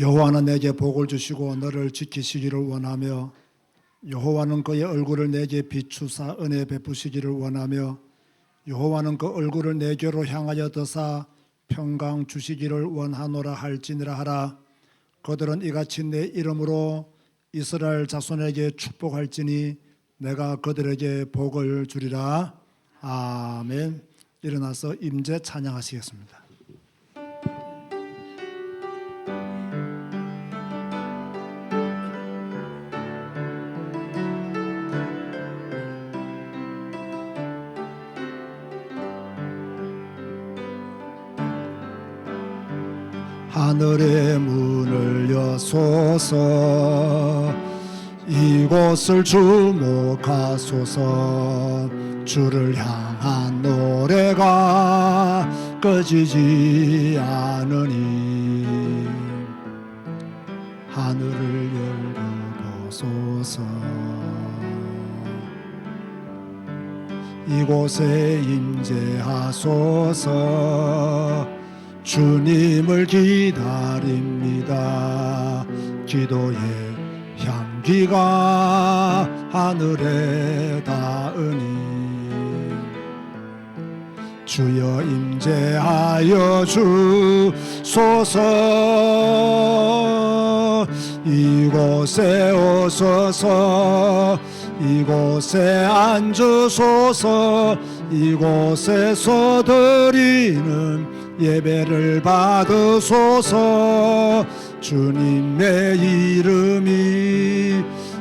여호와는 내게 복을 주시고 너를 지키시기를 원하며 여호와는 그의 얼굴을 내게 비추사 은혜 베푸시기를 원하며 여호와는 그 얼굴을 내게로 향하여 드사 평강 주시기를 원하노라 할지니라 하라. 그들은 이같이 내 이름으로 이스라엘 자손에게 축복할지니 내가 그들에게 복을 주리라. 아멘. 일어나서 임재 찬양하시겠습니다. 하늘의 문을 여소서 이곳을 주목하소서. 주를 향한 노래가 꺼지지 않으니 하늘을 열어보소서. 이곳에 임재하소서. 주님을 기다립니다. 기도의 향기가 하늘에 닿으니 주여 임재하여 주소서. 이곳에 오소서. 이곳에 앉으소서. 이곳에서 드리는 예배를 받으소서. 주님의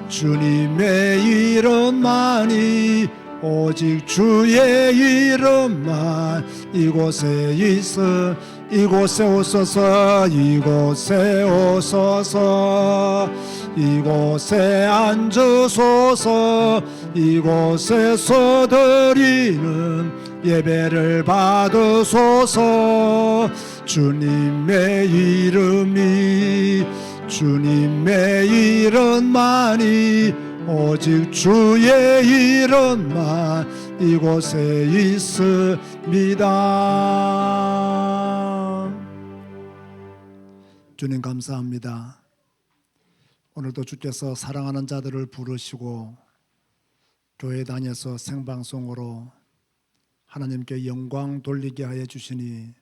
주님의 이름만이 오직 주의 이름만 이곳에 있어. 이곳에 오소서. 이곳에 오소서. 이곳에 앉으소서. 이곳에서 드리는 예배를 받으소서. 주님의 이름만이 오직 주의 이름만 이곳에 있습니다. 주님 감사합니다. 오늘도 주께서 사랑하는 자들을 부르시고 교회 다녀서 생방송으로 하나님께 영광 돌리게 하여 주시니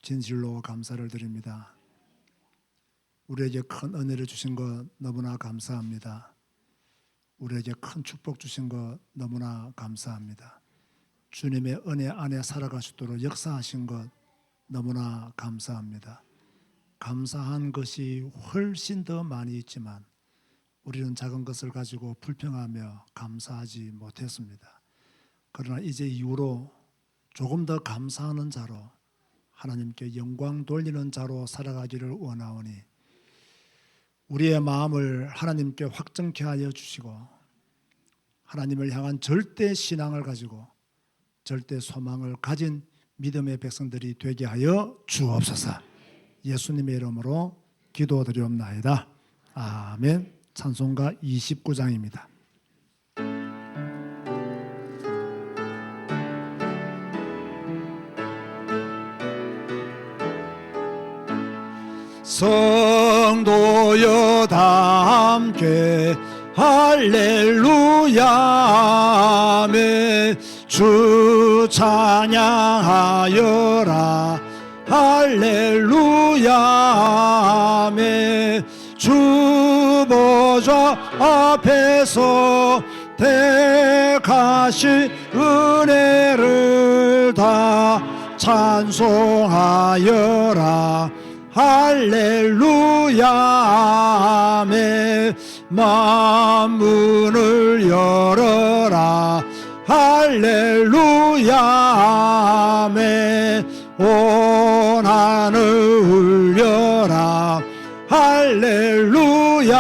진실로 감사를 드립니다. 우리에게 큰 은혜를 주신 것 너무나 감사합니다. 우리에게 큰 축복 주신 것 너무나 감사합니다. 주님의 은혜 안에 살아갈 수 있도록 역사하신 것 너무나 감사합니다. 감사한 것이 훨씬 더 많이 있지만 우리는 작은 것을 가지고 불평하며 감사하지 못했습니다. 그러나 이제 이후로 조금 더 감사하는 자로 하나님께 영광 돌리는 자로 살아가기를 원하오니 우리의 마음을 하나님께 확정케 하여 주시고 하나님을 향한 절대 신앙을 가지고 절대 소망을 가진 믿음의 백성들이 되게 하여 주옵소서. 예수님의 이름으로 기도드리옵나이다. 아멘. 찬송가 29장입니다. 성도여 다 함께 할렐루야 아멘. 주 찬양하여라 할렐루야 아멘. 주 보좌 앞에서 택하신 은혜를 다 찬송하여라 할렐루야 아멘. 만문을 열어라 할렐루야 아멘. 온 하늘 울려라 할렐루야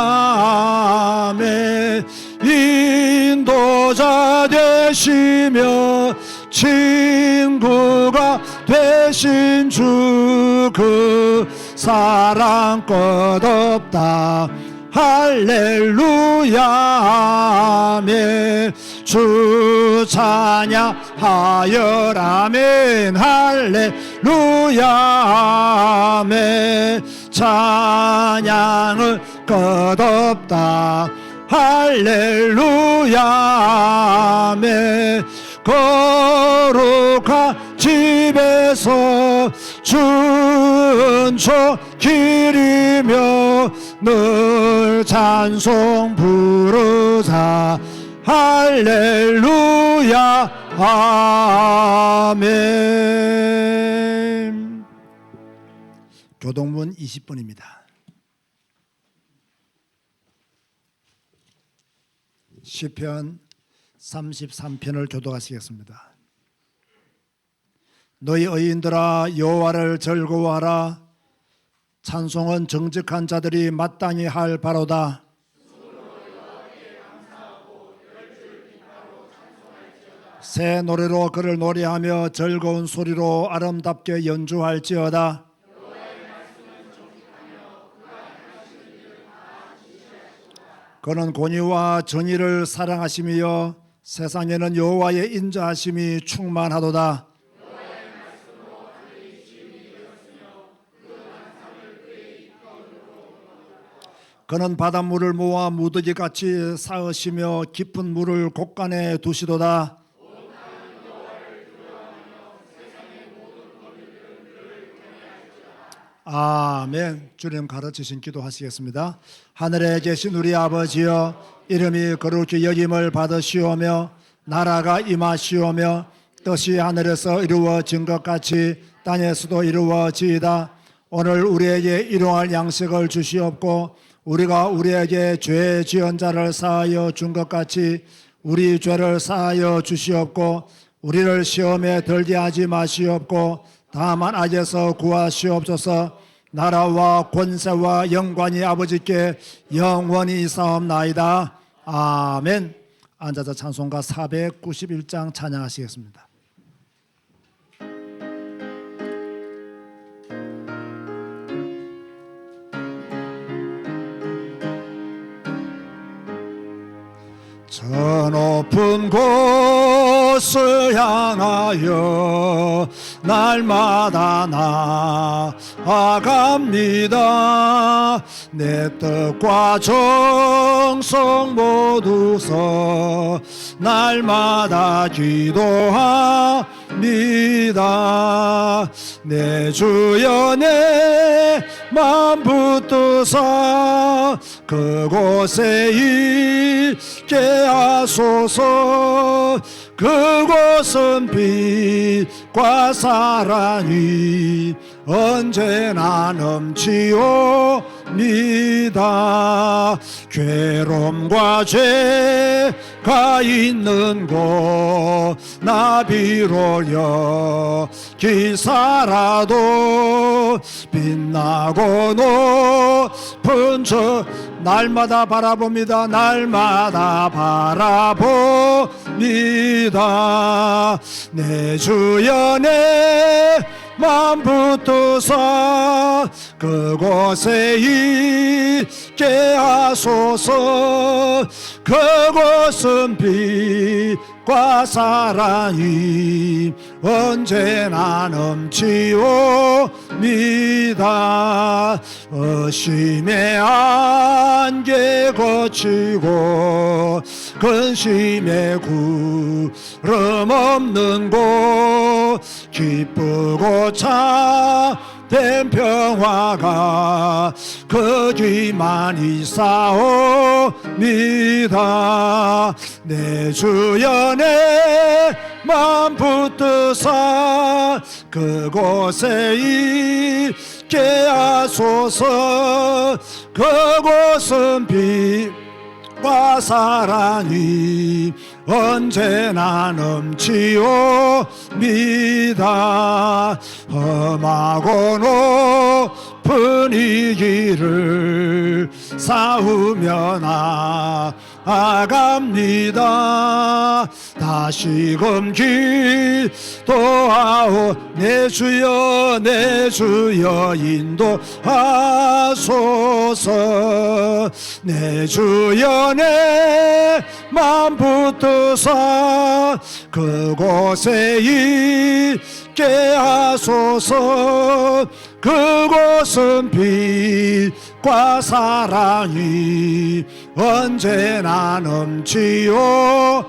아멘. 인도자 되시며 친구가 되신 주 그 사랑 끝없다 할렐루야 아멘. 주 찬양하여라 아멘. 할렐루야 아멘. 찬양을 끝없다. 할렐루야 아멘. 거룩한 집에서 준초 기리며 늘 찬송 부르자. 할렐루야 아멘. 교동문 20번입니다. 시편 33편을 교독하시겠습니다. 너희 의인들아 여호와를 즐거워하라. 찬송은 정직한 자들이 마땅히 할 바로다. 새 노래로 그를 노래하며 즐거운 소리로 아름답게 연주할지어다. 그는 공의와 정의를 사랑하시며 세상에는 여호와의 인자하심이 충만하도다. 그는 바닷물을 모아 무더기같이 쌓으시며 깊은 물을 곳간에 두시도다. 아멘. 주님 가르치신 기도하시겠습니다. 하늘에 계신 우리 아버지여, 이름이 거룩히 여김을 받으시오며 나라가 임하시오며 뜻이 하늘에서 이루어진 것 같이 땅에서도 이루어지이다. 오늘 우리에게 일용할 양식을 주시옵고 우리가 우리에게 죄 지은 자를 사하여 준 것 같이 우리 죄를 사하여 주시옵고 우리를 시험에 들게 하지 마시옵고 다만 악에서 구하시옵소서. 나라와 권세와 영광이 아버지께 영원히 있사옵나이다. 아멘. 앉아서 찬송가 491장 찬양하시겠습니다. 저 높은 곳을 향하여 날마다 나아갑니다. 내 뜻과 정성 모두서 날마다 기도합니다. 내 주여 내 맘 붙드사 그곳에 있게 하소서. 그곳은 빛과 사랑이 언제나 넘치옵니다. 괴로움과 죄가 있는 곳 나비로 여기 살아도 빛나고 높은 저 날마다 바라봅니다. 날마다 바라봅니다. 내 주여 내 맘 붙드사 그곳에 있게 하소서. 그곳은 빛과 사랑이 언제나 넘치옵니다. 의심의 안개 거치고 근심의 구름 없는 곳 기쁘고 참된 평화가 거기만 있사옵니다. 내 주여 내 맘 붙드사 그곳에 있게 하소서. 그곳은 빛과 사랑이 언제나 넘치옵니다. 험하고 높은 이 길을 싸우며 나아갑니다. 다시금 기도하오 내 주여 내 주여 인도하소서. 내 주여 내 맘 붙드사 그곳에 있게 하소서. 그곳은 빛과 사랑이 언제나 넘치옵니다.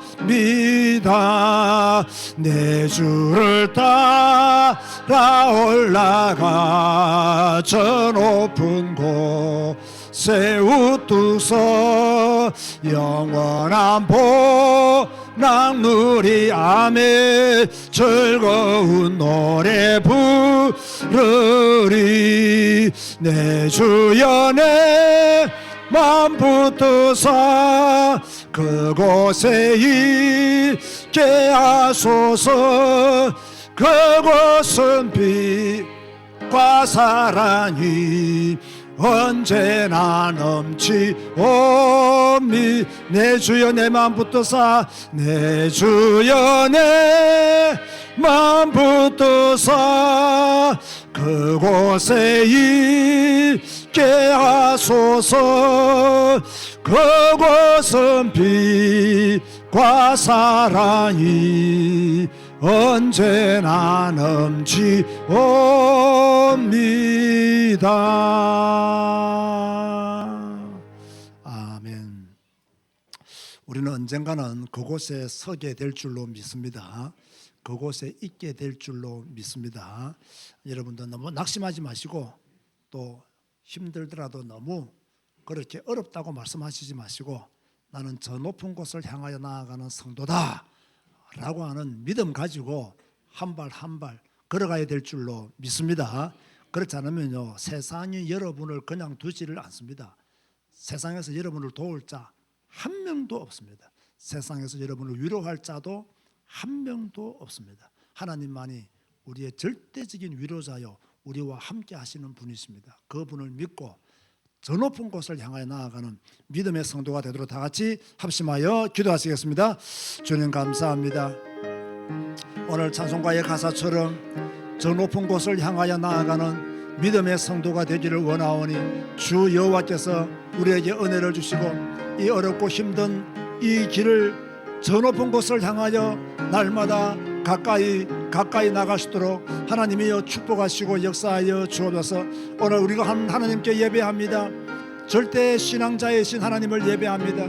내 주를 따라 올라가 저 높은 곳에 웃두서 영원한 복락 누리아멘. 즐거운 노래 부르리. 내 주여 내 맘 붙드사 그곳에 있게 하소서. 그곳은 빛과 사랑이 언제나 넘치오미. 내 주여 내 맘 붙드사 내 주여 내 맘 붙드사 그곳에 있게 하소서. 그곳은 빛과 사랑이 언제나 넘치옵니다. 아멘. 우리는 언젠가는 그곳에 서게 될 줄로 믿습니다. 그곳에 있게 될 줄로 믿습니다. 여러분도 너무 낙심하지 마시고 또 힘들더라도 너무 그렇게 어렵다고 말씀하시지 마시고 나는 저 높은 곳을 향하여 나아가는 성도다 라고 하는 믿음 가지고 한 발 한 발 걸어가야 될 줄로 믿습니다. 그렇지 않으면요 세상이 여러분을 그냥 두지를 않습니다. 세상에서 여러분을 도울 자 한 명도 없습니다. 세상에서 여러분을 위로할 자도 한 명도 없습니다. 하나님만이 우리의 절대적인 위로자요 우리와 함께 하시는 분이십니다. 그분을 믿고 저 높은 곳을 향하여 나아가는 믿음의 성도가 되도록 다 같이 합심하여 기도하시겠습니다. 주님 감사합니다. 오늘 찬송가의 가사처럼 저 높은 곳을 향하여 나아가는 믿음의 성도가 되기를 원하오니 주 여호와께서 우리에게 은혜를 주시고 이 어렵고 힘든 이 길을 저 높은 곳을 향하여 날마다 가까이 나가시도록 하나님이여 축복하시고 역사하여 주옵소서. 오늘 우리가 하나님께 예배합니다. 절대 신앙자이신 하나님을 예배합니다.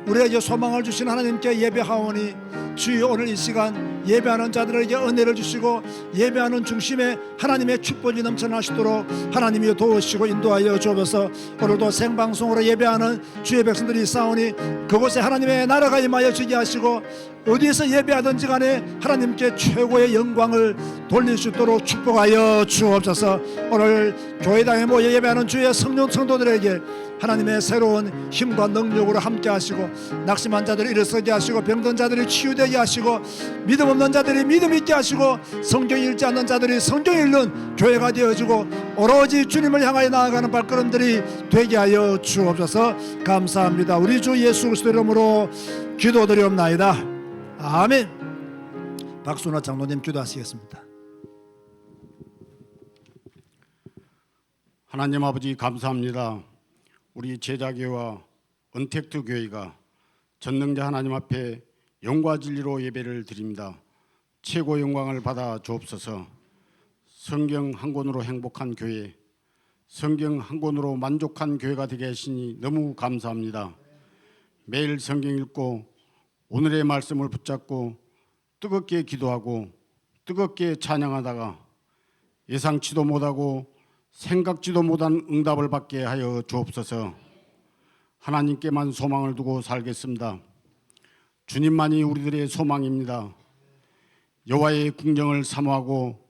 우리에게 소망을 주신 하나님께 예배하오니 주여 오늘 이 시간 예배하는 자들에게 은혜를 주시고 예배하는 중심에 하나님의 축복이 넘쳐나시도록 하나님이 도우시고 인도하여 주옵소서. 오늘도 생방송으로 예배하는 주의 백성들이 있사오니 그곳에 하나님의 나라가 임하여 지게 하시고 어디에서 예배하든지 간에 하나님께 최고의 영광을 돌릴 수 있도록 축복하여 주옵소서. 오늘 교회당에 모여 예배하는 주의 성도들에게 하나님의 새로운 힘과 능력으로 함께 하시고 낙심한 자들이 일어서게 하시고 병든 자들이 치유되게 하시고 믿음 없는 자들이 믿음 있게 하시고 성경 읽지 않는 자들이 성경 읽는 교회가 되어지고 오로지 주님을 향하여 나아가는 발걸음들이 되게 하여 주옵소서. 감사합니다. 우리 주 예수 그리스도 이름으로 기도드리옵나이다. 아멘. 박순호 장로님 기도하시겠습니다. 하나님 아버지 감사합니다. 우리 제자교회와 언택트 교회가 전능자 하나님 앞에 영과 진리로 예배를 드립니다. 최고 영광을 받아 주옵소서. 성경 한 권으로 행복한 교회, 성경 한 권으로 만족한 교회가 되게 하시니 너무 감사합니다. 매일 성경 읽고 오늘의 말씀을 붙잡고 뜨겁게 기도하고 뜨겁게 찬양하다가 예상치도 못하고 생각지도 못한 응답을 받게 하여 주옵소서. 하나님께만 소망을 두고 살겠습니다. 주님만이 우리들의 소망입니다. 여호와의 궁정을 사모하고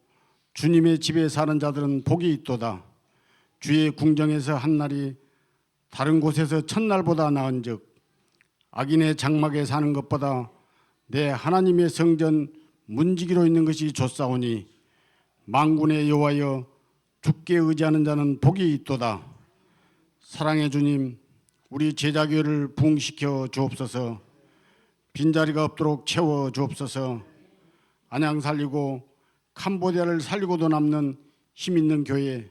주님의 집에 사는 자들은 복이 있도다. 주의 궁정에서 한 날이 다른 곳에서 첫날보다 나은즉 악인의 장막에 사는 것보다 내 하나님의 성전 문지기로 있는 것이 좋사오니 만군의 여호와여 주께 의지하는 자는 복이 있도다. 사랑의 주님, 우리 제자교회를 부흥시켜 주옵소서. 빈자리가 없도록 채워 주옵소서. 안양 살리고 캄보디아를 살리고도 남는 힘 있는 교회,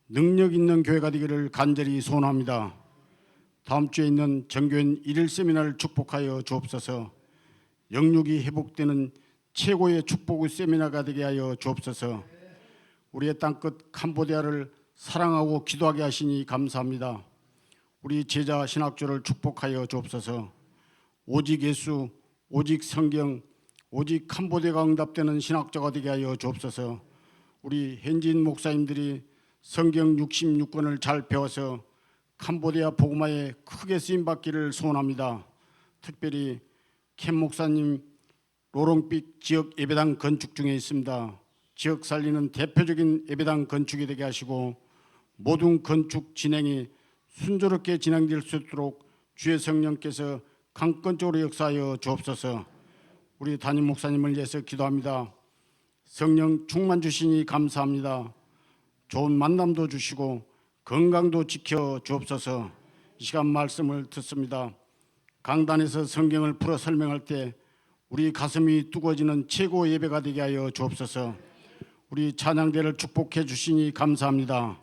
능력 있는 교회가 되기를 간절히 소원합니다. 다음 주에 있는 정교인 1일 세미나를 축복하여 주옵소서. 영육이 회복되는 최고의 축복의 세미나가 되게 하여 주옵소서. 우리의 땅끝 캄보디아를 사랑하고 기도하게 하시니 감사합니다. 우리 제자 신학조를 축복하여 주옵소서. 오직 예수, 오직 성경, 오직 캄보디아가 응답되는 신학자가 되게 하여 주옵소서. 우리 현지인 목사님들이 성경 66권을 잘 배워서 캄보디아 복음화에 크게 쓰임받기를 소원합니다. 특별히 켄 목사님 로롱빛 지역 예배당 건축 중에 있습니다. 지역 살리는 대표적인 예배당 건축이 되게 하시고 모든 건축 진행이 순조롭게 진행될 수 있도록 주의 성령께서 강권적으로 역사하여 주옵소서. 우리 담임 목사님을 위해서 기도합니다. 성령 충만 주시니 감사합니다. 좋은 만남도 주시고 건강도 지켜 주옵소서. 이 시간 말씀을 듣습니다. 강단에서 성경을 풀어 설명할 때 우리 가슴이 뜨거워지는 최고 예배가 되게 하여 주옵소서. 우리 찬양대를 축복해 주시니 감사합니다.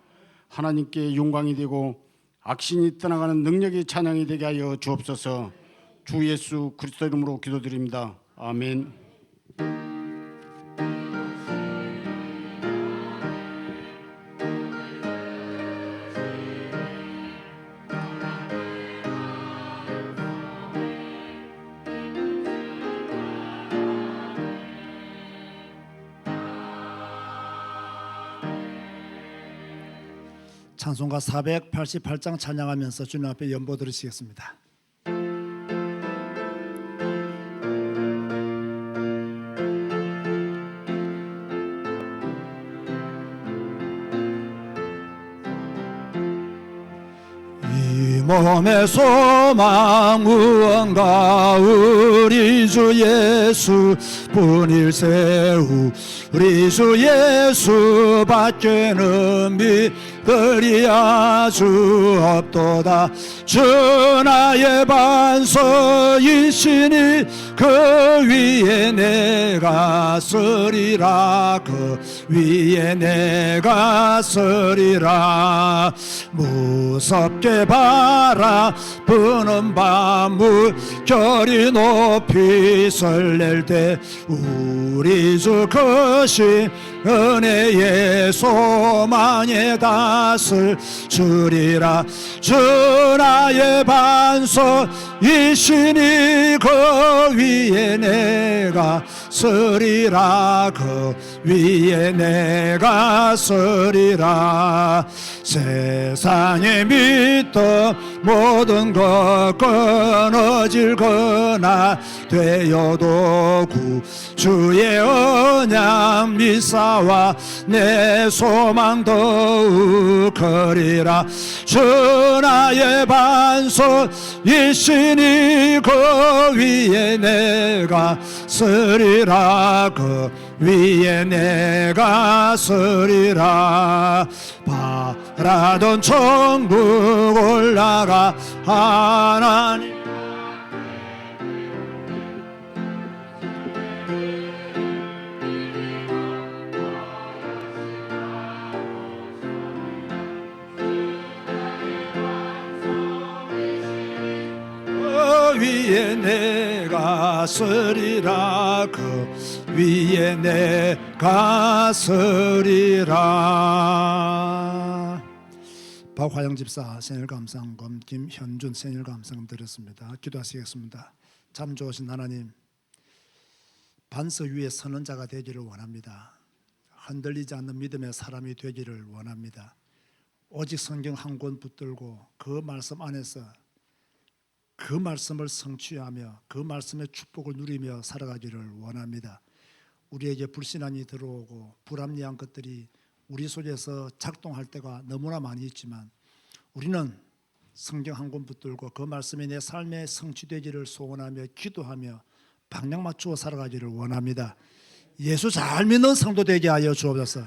하나님께 영광이 되고 악신이 떠나가는 능력의 찬양이 되게 하여 주옵소서. 주 예수 그리스도 이름으로 기도드립니다. 아멘. 찬송가 488장 찬양하면서 주님 앞에 연보 드리시겠습니다. 이 몸의 소망 무언가 우리 주 예수 뿐일세. 우리 주 예수 밖에는 믿으리 아주 없도다. 주 나의 반석이시니 그 위에 내가 서리라. 그 위에 내가 서리라. 무섭게 바라보는 밤물 결이 높이 설렐 때 우리 주 크신 은혜의 소망에 닷을 주리라. 주 나의 반석이시니 그 위에 내가 서리라. 그 위에 내가 서리라. 세상에 믿던 모든 것 끊어질 그날 되어도 구주의 언약 미사와 내 소망 더욱 커리라. 주 나의 반석이시니 그 위에 내가 서리라. 그 위에 내가 서리라. 바라던 천국 올라가 하나님 위에 내가 서리라. 그 위에 내가 서리라. 박화영 집사 생일감사금, 김현준 생일감사금 드렸습니다. 기도하시겠습니다. 참 좋으신 하나님, 반석 위에 서는 자가 되기를 원합니다. 흔들리지 않는 믿음의 사람이 되기를 원합니다. 오직 성경 한 권 붙들고 그 말씀 안에서 그 말씀을 성취하며 그 말씀의 축복을 누리며 살아가기를 원합니다. 우리에게 불신앙이 들어오고 불합리한 것들이 우리 속에서 작동할 때가 너무나 많이 있지만 우리는 성경 한 권 붙들고 그 말씀이 내 삶에 성취되기를 소원하며 기도하며 방향 맞추어 살아가기를 원합니다. 예수 잘 믿는 성도 되게 하여 주옵소서.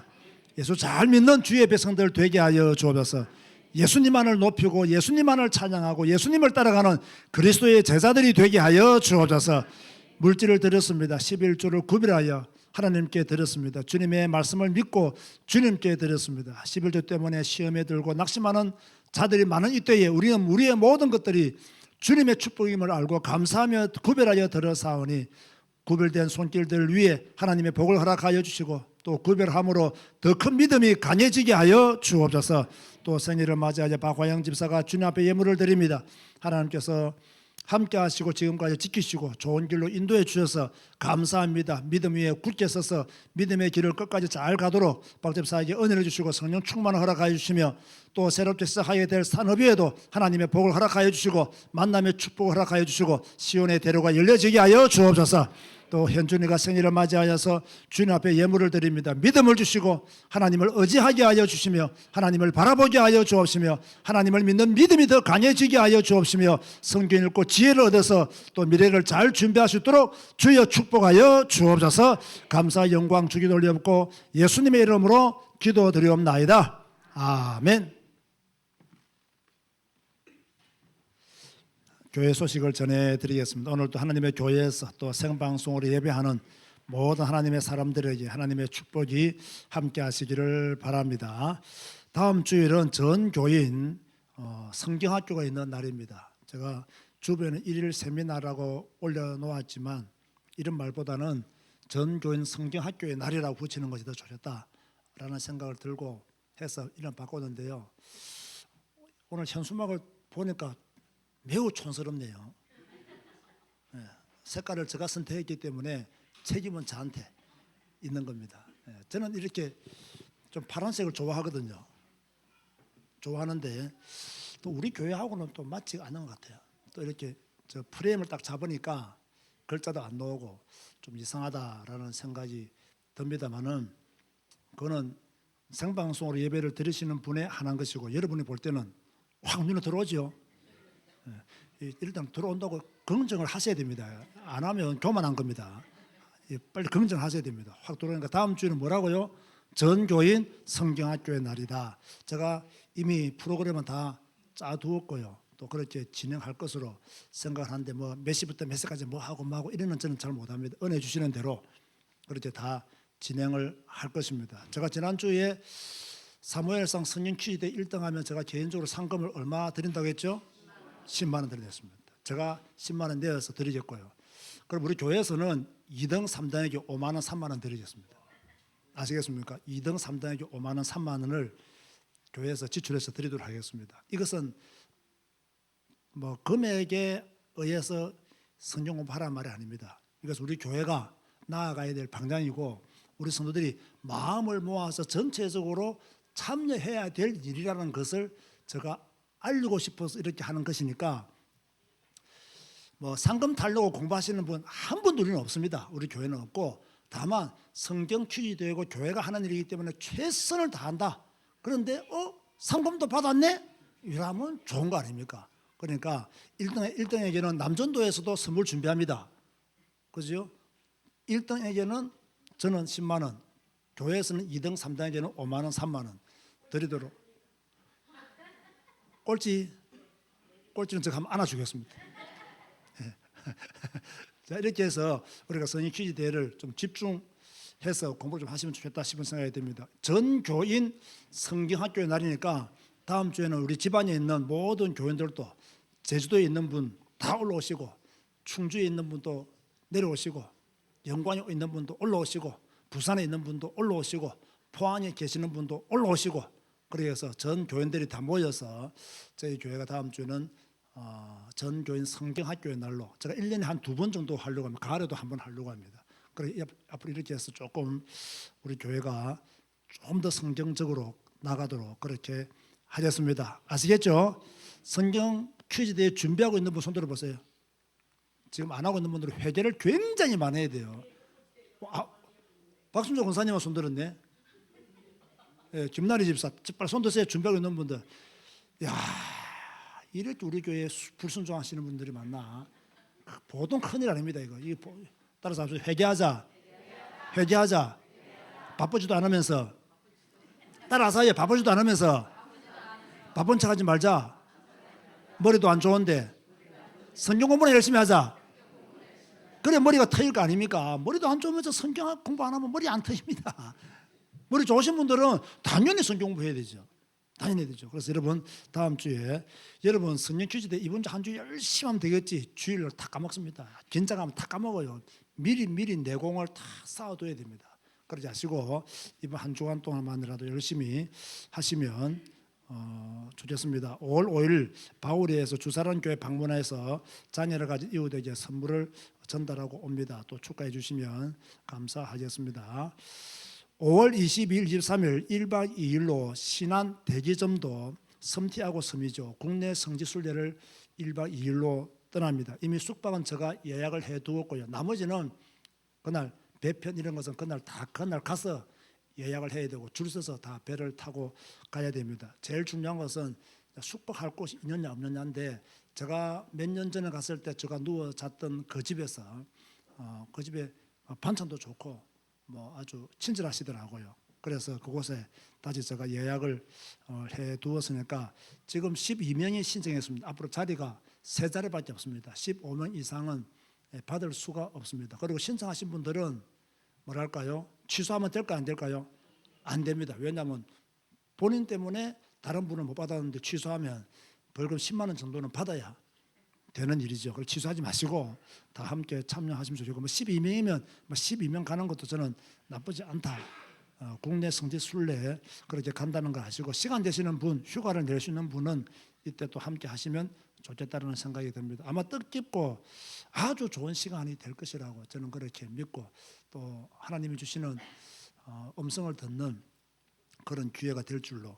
예수 잘 믿는 주의 백성들 되게 하여 주옵소서. 예수님만을 높이고 예수님만을 찬양하고 예수님을 따라가는 그리스도의 제자들이 되게 하여 주옵소서. 물질을 드렸습니다. 11조를 구별하여 하나님께 드렸습니다. 주님의 말씀을 믿고 주님께 드렸습니다. 11조 때문에 시험에 들고 낙심하는 자들이 많은 이때에 우리는 우리의 모든 것들이 주님의 축복임을 알고 감사하며 구별하여 드렸사오니 구별된 손길들 위에 하나님의 복을 허락하여 주시고 또 구별함으로 더 큰 믿음이 강해지게 하여 주옵소서. 또 생일을 맞이하여 박화영 집사가 주님 앞에 예물을 드립니다. 하나님께서 함께 하시고 지금까지 지키시고 좋은 길로 인도해 주셔서 감사합니다. 믿음 위에 굳게 서서 믿음의 길을 끝까지 잘 가도록 박 집사에게 은혜를 주시고 성령 충만을 허락하여 주시며 또 새롭게 시작하게 될 산업위에도 하나님의 복을 허락하여 주시고 만남의 축복을 허락하여 주시고 시온의 대로가 열려지게 하여 주옵소서. 또 현준이가 생일을 맞이하여서 주님 앞에 예물을 드립니다. 믿음을 주시고 하나님을 의지하게 하여 주시며 하나님을 바라보게 하여 주옵시며 하나님을 믿는 믿음이 더 강해지게 하여 주옵시며 성경 읽고 지혜를 얻어서 또 미래를 잘 준비할 수 있도록 주여 축복하여 주옵소서. 감사 영광 주기 돌려옵고 예수님의 이름으로 기도드리옵나이다. 아멘. 교회 소식을 전해드리겠습니다. 오늘도 하나님의 교회에서 또 생방송으로 예배하는 모든 하나님의 사람들에게 하나님의 축복이 함께 하시기를 바랍니다. 다음 주일은 전 교인 성경학교가 있는 날입니다. 제가 주변에 일일 세미나라고 올려놓았지만 이런 말보다는 전 교인 성경학교의 날이라고 붙이는 것이 더 좋겠다라는 생각을 들고 해서 이름 바꿨는데요. 오늘 현수막을 보니까 매우 촌스럽네요. 색깔을 제가 선택했기 때문에 책임은 저한테 있는 겁니다. 저는 이렇게 좀 파란색을 좋아하거든요. 좋아하는데 또 우리 교회하고는 또 맞지 않는 것 같아요. 또 이렇게 저 프레임을 딱 잡으니까 글자도 안 나오고 좀 이상하다라는 생각이 듭니다만은 그거는 생방송으로 예배를 드리시는 분에 한한 것이고 여러분이 볼 때는 확 눈에 들어오죠. 일단 들어온다고 긍정을 하셔야 됩니다. 안 하면 교만한 겁니다. 빨리 긍정하셔야 됩니다. 확 들어오니까 다음 주에는 뭐라고요? 전교인 성경학교의 날이다. 제가 이미 프로그램은 다 짜두었고요. 또 그렇게 진행할 것으로 생각하는데 뭐 몇 시부터 몇 시까지 뭐 하고 이러는 저는 잘 못합니다. 은혜 주시는 대로 그렇게 다 진행을 할 것입니다. 제가 지난주에 사무엘상 성경 퀴즈대 1등하면 제가 개인적으로 상금을 얼마 드린다고 했죠? 10만 원 드리겠습니다. 제가 10만 원 내어서 드리겠고요. 그럼 우리 교회에서는 2등, 3등에게 5만 원, 3만 원 드리겠습니다. 아시겠습니까? 2등, 3등에게 5만 원, 3만 원을 교회에서 지출해서 드리도록 하겠습니다. 이것은 뭐 금액에 의해서 성경 공부하라는 말이 아닙니다. 이것은 우리 교회가 나아가야 될 방향이고 우리 성도들이 마음을 모아서 전체적으로 참여해야 될 일이라는 것을 제가 알리고 싶어서 이렇게 하는 것이니까 뭐 상금 타려고 공부하시는 분 한 분도 우리는 없습니다. 우리 교회는 없고 다만 성경 퀴즈되고 교회가 하는 일이기 때문에 최선을 다한다. 그런데 상금도 받았네? 이러면 좋은 거 아닙니까? 그러니까 1등에게는 남전도에서도 선물 준비합니다. 그죠? 1등에게는 저는 10만 원, 교회에서는 2등, 3등에게는 5만 원, 3만 원 드리도록. 꼴찌는 제가 한번 안아주겠습니다. 자, 이렇게 해서 우리가 성경 퀴즈 대회를 좀 집중해서 공부를 좀 하시면 좋겠다 싶은 생각이 듭니다. 전 교인 성경학교의 날이니까 다음 주에는 우리 집안에 있는 모든 교인들도 제주도에 있는 분 다 올라오시고 충주에 있는 분도 내려오시고 영광에 있는 분도 올라오시고 부산에 있는 분도 올라오시고 포항에 계시는 분도 올라오시고 그래서 전 교인들이 다 모여서 저희 교회가 다음 주는 전 교인 성경학교의 날로 제가 1년에 한 2번 정도 하려고 합니다. 가을에도 한 번 하려고 합니다. 그래 앞으로 이렇게 해서 조금 우리 교회가 좀 더 성경적으로 나가도록 그렇게 하겠습니다. 아시겠죠? 성경 퀴즈 대회 준비하고 있는 분 손 들어보세요. 지금 안 하고 있는 분들은 회개를 굉장히 많이 해야 돼요. 박순조 권사님은 손 들었네. 김나리 집사 빨리 손 드세요. 준비하고 있는 분들. 야, 이렇게 우리 교회에 불순종하시는 분들이 많나? 보통 큰일 아닙니다. 이거 따라서 합시다. 회개하자. 바쁘지도 않으면서 따라서 해. 바쁘지도 않으면서 바쁜 척하지 말자. 머리도 안 좋은데 성경 공부는 열심히 하자. 그래 머리가 트일 거 아닙니까? 머리도 안 좋으면서 성경 공부 안 하면 머리 안 트입니다. 머리 좋으신 분들은 당연히 성경 공부해야 되죠. 다녀야 되죠. 그래서 여러분 다음 주에 여러분 성령 퀴즈 때 이번 주 한 주 열심히 하면 되겠지. 주일날 다 까먹습니다. 긴장하면 다 까먹어요. 미리 내공을 다 쌓아둬야 됩니다. 그러지 마시고 이번 한 주간 동안만이라도 열심히 하시면 좋겠습니다. 5월 5일 바우리에서 주사란 교회 방문해서 자녀를 가진 이웃에게 선물을 전달하고 옵니다. 또 축하해 주시면 감사하겠습니다. 5월 22일, 23일 1박 2일로 신안 대기점도 섬티아고 섬이죠. 국내 성지순례를 1박 2일로 떠납니다. 이미 숙박은 제가 예약을 해두었고요. 나머지는 그날 배편 이런 것은 그날 가서 예약을 해야 되고 줄 서서 다 배를 타고 가야 됩니다. 제일 중요한 것은 숙박할 곳이 있느냐 없느냐인데 제가 몇 년 전에 갔을 때 제가 누워 잤던 그 집에서 그 집에 반찬도 좋고 뭐 아주 친절하시더라고요. 그래서 그곳에 다시 제가 예약을 해 두었으니까 지금 12명이 신청했습니다. 앞으로 자리가 3자리밖에 없습니다. 15명 이상은 받을 수가 없습니다. 그리고 신청하신 분들은 뭐랄까요? 취소하면 될까요? 안 될까요? 안 됩니다. 왜냐하면 본인 때문에 다른 분은 못 받았는데 취소하면 벌금 10만 원 정도는 받아야 되는 일이죠. 그걸 취소하지 마시고 다 함께 참여하시면 좋겠고 12명이면 12명 가는 것도 저는 나쁘지 않다. 국내 성지 순례 그렇게 간다는 걸 아시고 시간 되시는 분, 휴가를 낼 수 있는 분은 이때 또 함께 하시면 좋겠다는 생각이 듭니다. 아마 뜻깊고 아주 좋은 시간이 될 것이라고 저는 그렇게 믿고 또 하나님이 주시는 음성을 듣는 그런 기회가 될 줄로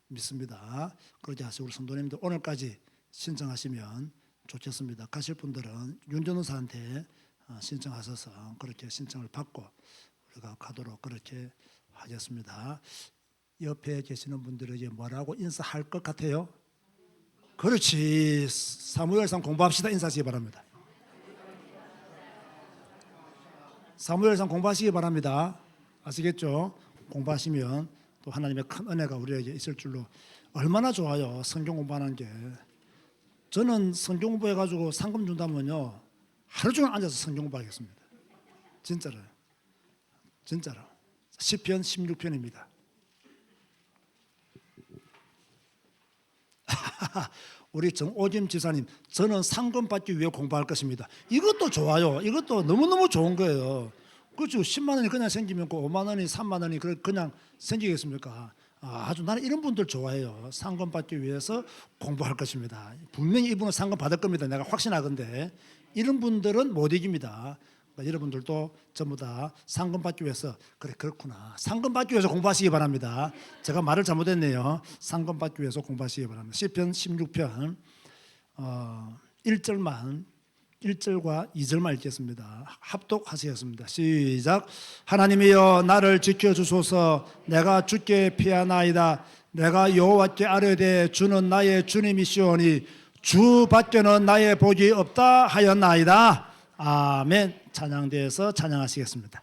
믿습니다. 그러지 하시고 우리 성도님들 오늘까지 신청하시면 좋겠습니다. 가실 분들은 윤전우사한테 신청하셔서 그렇게 신청을 받고 우리가 가도록 그렇게 하겠습니다. 옆에 계시는 분들에게 뭐라고 인사할 것 같아요? 그렇지. 사무엘상 공부합시다. 인사하시기 바랍니다. 사무엘상 공부하시기 바랍니다. 아시겠죠? 공부하시면 또 하나님의 큰 은혜가 우리에게 있을 줄로 얼마나 좋아요. 성경 공부하는 게. 저는 성경 공부해가지고 상금 준다면요 하루 종일 앉아서 성경 공부하겠습니다. 진짜로요. 진짜로. 시편 16편입니다. 우리 정오김 지사님, 저는 상금 받기 위해 공부할 것입니다. 이것도 좋아요. 이것도 너무너무 좋은 거예요. 그렇죠. 10만 원이 그냥 생기면 5만 원이 3만 원이 그냥 생기겠습니까? 아주 나는 이런 분들 좋아해요. 상금 받기 위해서 공부할 것입니다. 분명히 이분은 상금 받을 겁니다. 내가 확신하건데 이런 분들은 못 이깁니다. 그러니까 여러분들도 전부 다 상금 받기 위해서 그렇구나. 상금 받기 위해서 공부하시기 바랍니다. 제가 말을 잘못했네요. 상금 받기 위해서 공부하시기 바랍니다. 시편 16편 1절과 2절만 읽겠습니다. 합독하시겠습니다. 시작. 하나님이여 나를 지켜주소서. 내가 주께 피하나이다. 내가 여호와께 아뢰되 주는 나의 주님이시오니 주 밖에는 나의 복이 없다 하였나이다. 아멘. 찬양대에서 찬양하시겠습니다.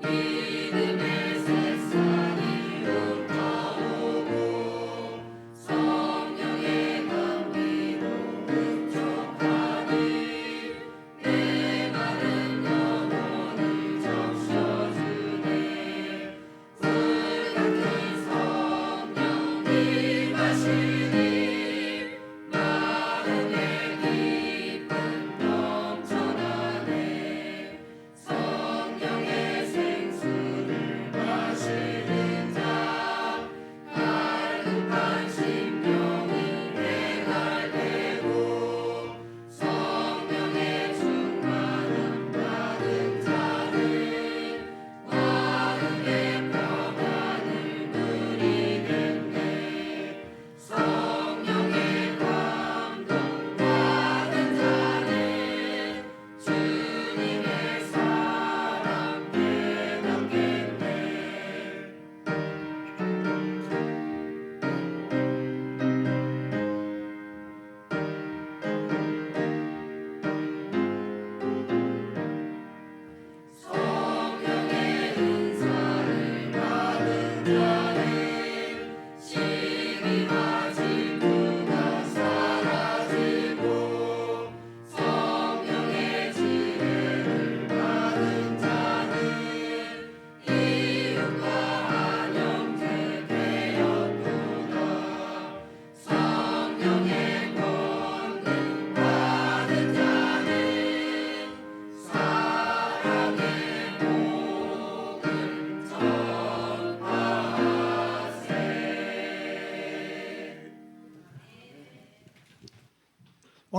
이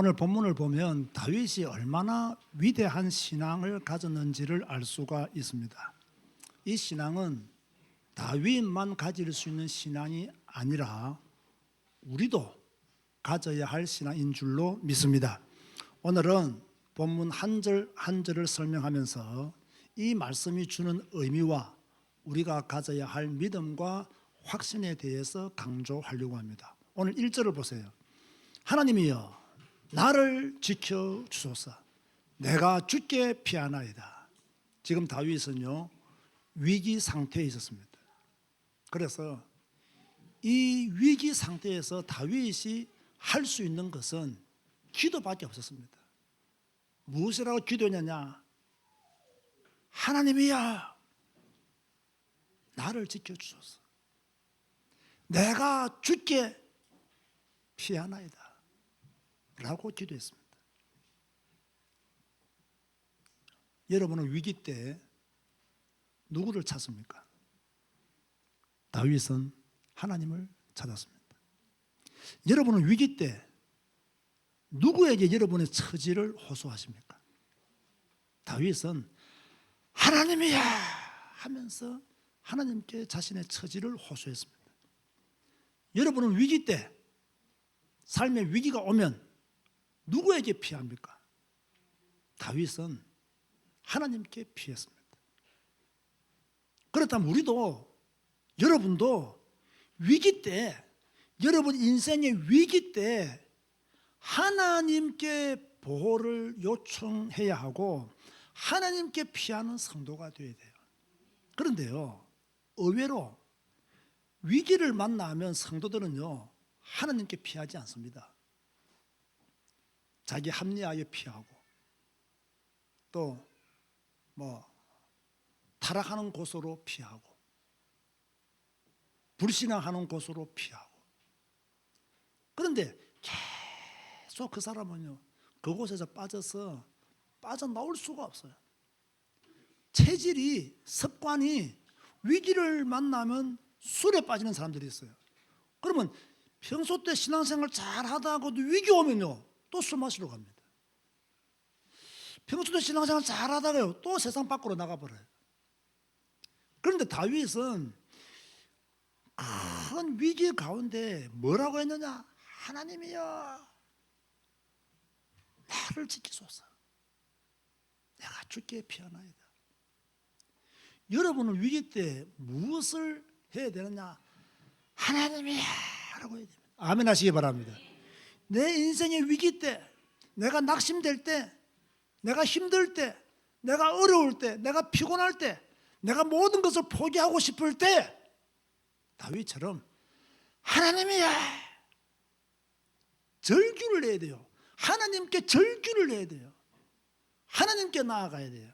오늘 본문을 보면 다윗이 얼마나 위대한 신앙을 가졌는지를 알 수가 있습니다. 이 신앙은 다윗만 가질 수 있는 신앙이 아니라 우리도 가져야 할 신앙인 줄로 믿습니다. 오늘은 본문 한 절 한 절을 설명하면서 이 말씀이 주는 의미와 우리가 가져야 할 믿음과 확신에 대해서 강조하려고 합니다. 오늘 1절을 보세요. 하나님이여 나를 지켜 주소서. 내가 주께 피하나이다. 지금 다윗은요 위기 상태에 있었습니다. 그래서 이 위기 상태에서 다윗이 할 수 있는 것은 기도밖에 없었습니다. 무엇이라고 기도했느냐? 하나님이야 나를 지켜 주소서. 내가 주께 피하나이다 라고 기도했습니다. 여러분은 위기 때 누구를 찾습니까? 다윗은 하나님을 찾았습니다. 여러분은 위기 때 누구에게 여러분의 처지를 호소하십니까? 다윗은 하나님이야 하면서 하나님께 자신의 처지를 호소했습니다. 여러분은 위기 때 삶의 위기가 오면 누구에게 피합니까? 다윗은 하나님께 피했습니다. 그렇다면 우리도 여러분도 위기 때 여러분 인생의 위기 때 하나님께 보호를 요청해야 하고 하나님께 피하는 성도가 되어야 돼요. 그런데요 의외로 위기를 만나면 성도들은요 하나님께 피하지 않습니다. 자기 합리화에 피하고 또 타락하는 곳으로 피하고 불신앙하는 곳으로 피하고 그런데 계속 그 사람은요 그곳에서 빠져나올 수가 없어요. 체질이 습관이 위기를 만나면 술에 빠지는 사람들이 있어요. 그러면 평소 때 신앙생활 잘 하다가도 위기 오면요 또 술 마시러 갑니다. 평소 때 신앙생활 잘 하다가요 또 세상 밖으로 나가버려요. 그런데 다윗은 큰 위기 가운데 뭐라고 했느냐? 하나님이여 나를 지키소서. 내가 주께 피하나이다. 여러분은 위기 때 무엇을 해야 되느냐? 하나님이야 라고 해야 됩니다. 아멘 하시기 바랍니다. 내 인생의 위기 때, 내가 낙심될 때, 내가 힘들 때, 내가 어려울 때, 내가 피곤할 때, 내가 모든 것을 포기하고 싶을 때 다윗처럼 하나님이야 절규를 해야 돼요. 하나님께 절규를 해야 돼요. 하나님께 나아가야 돼요.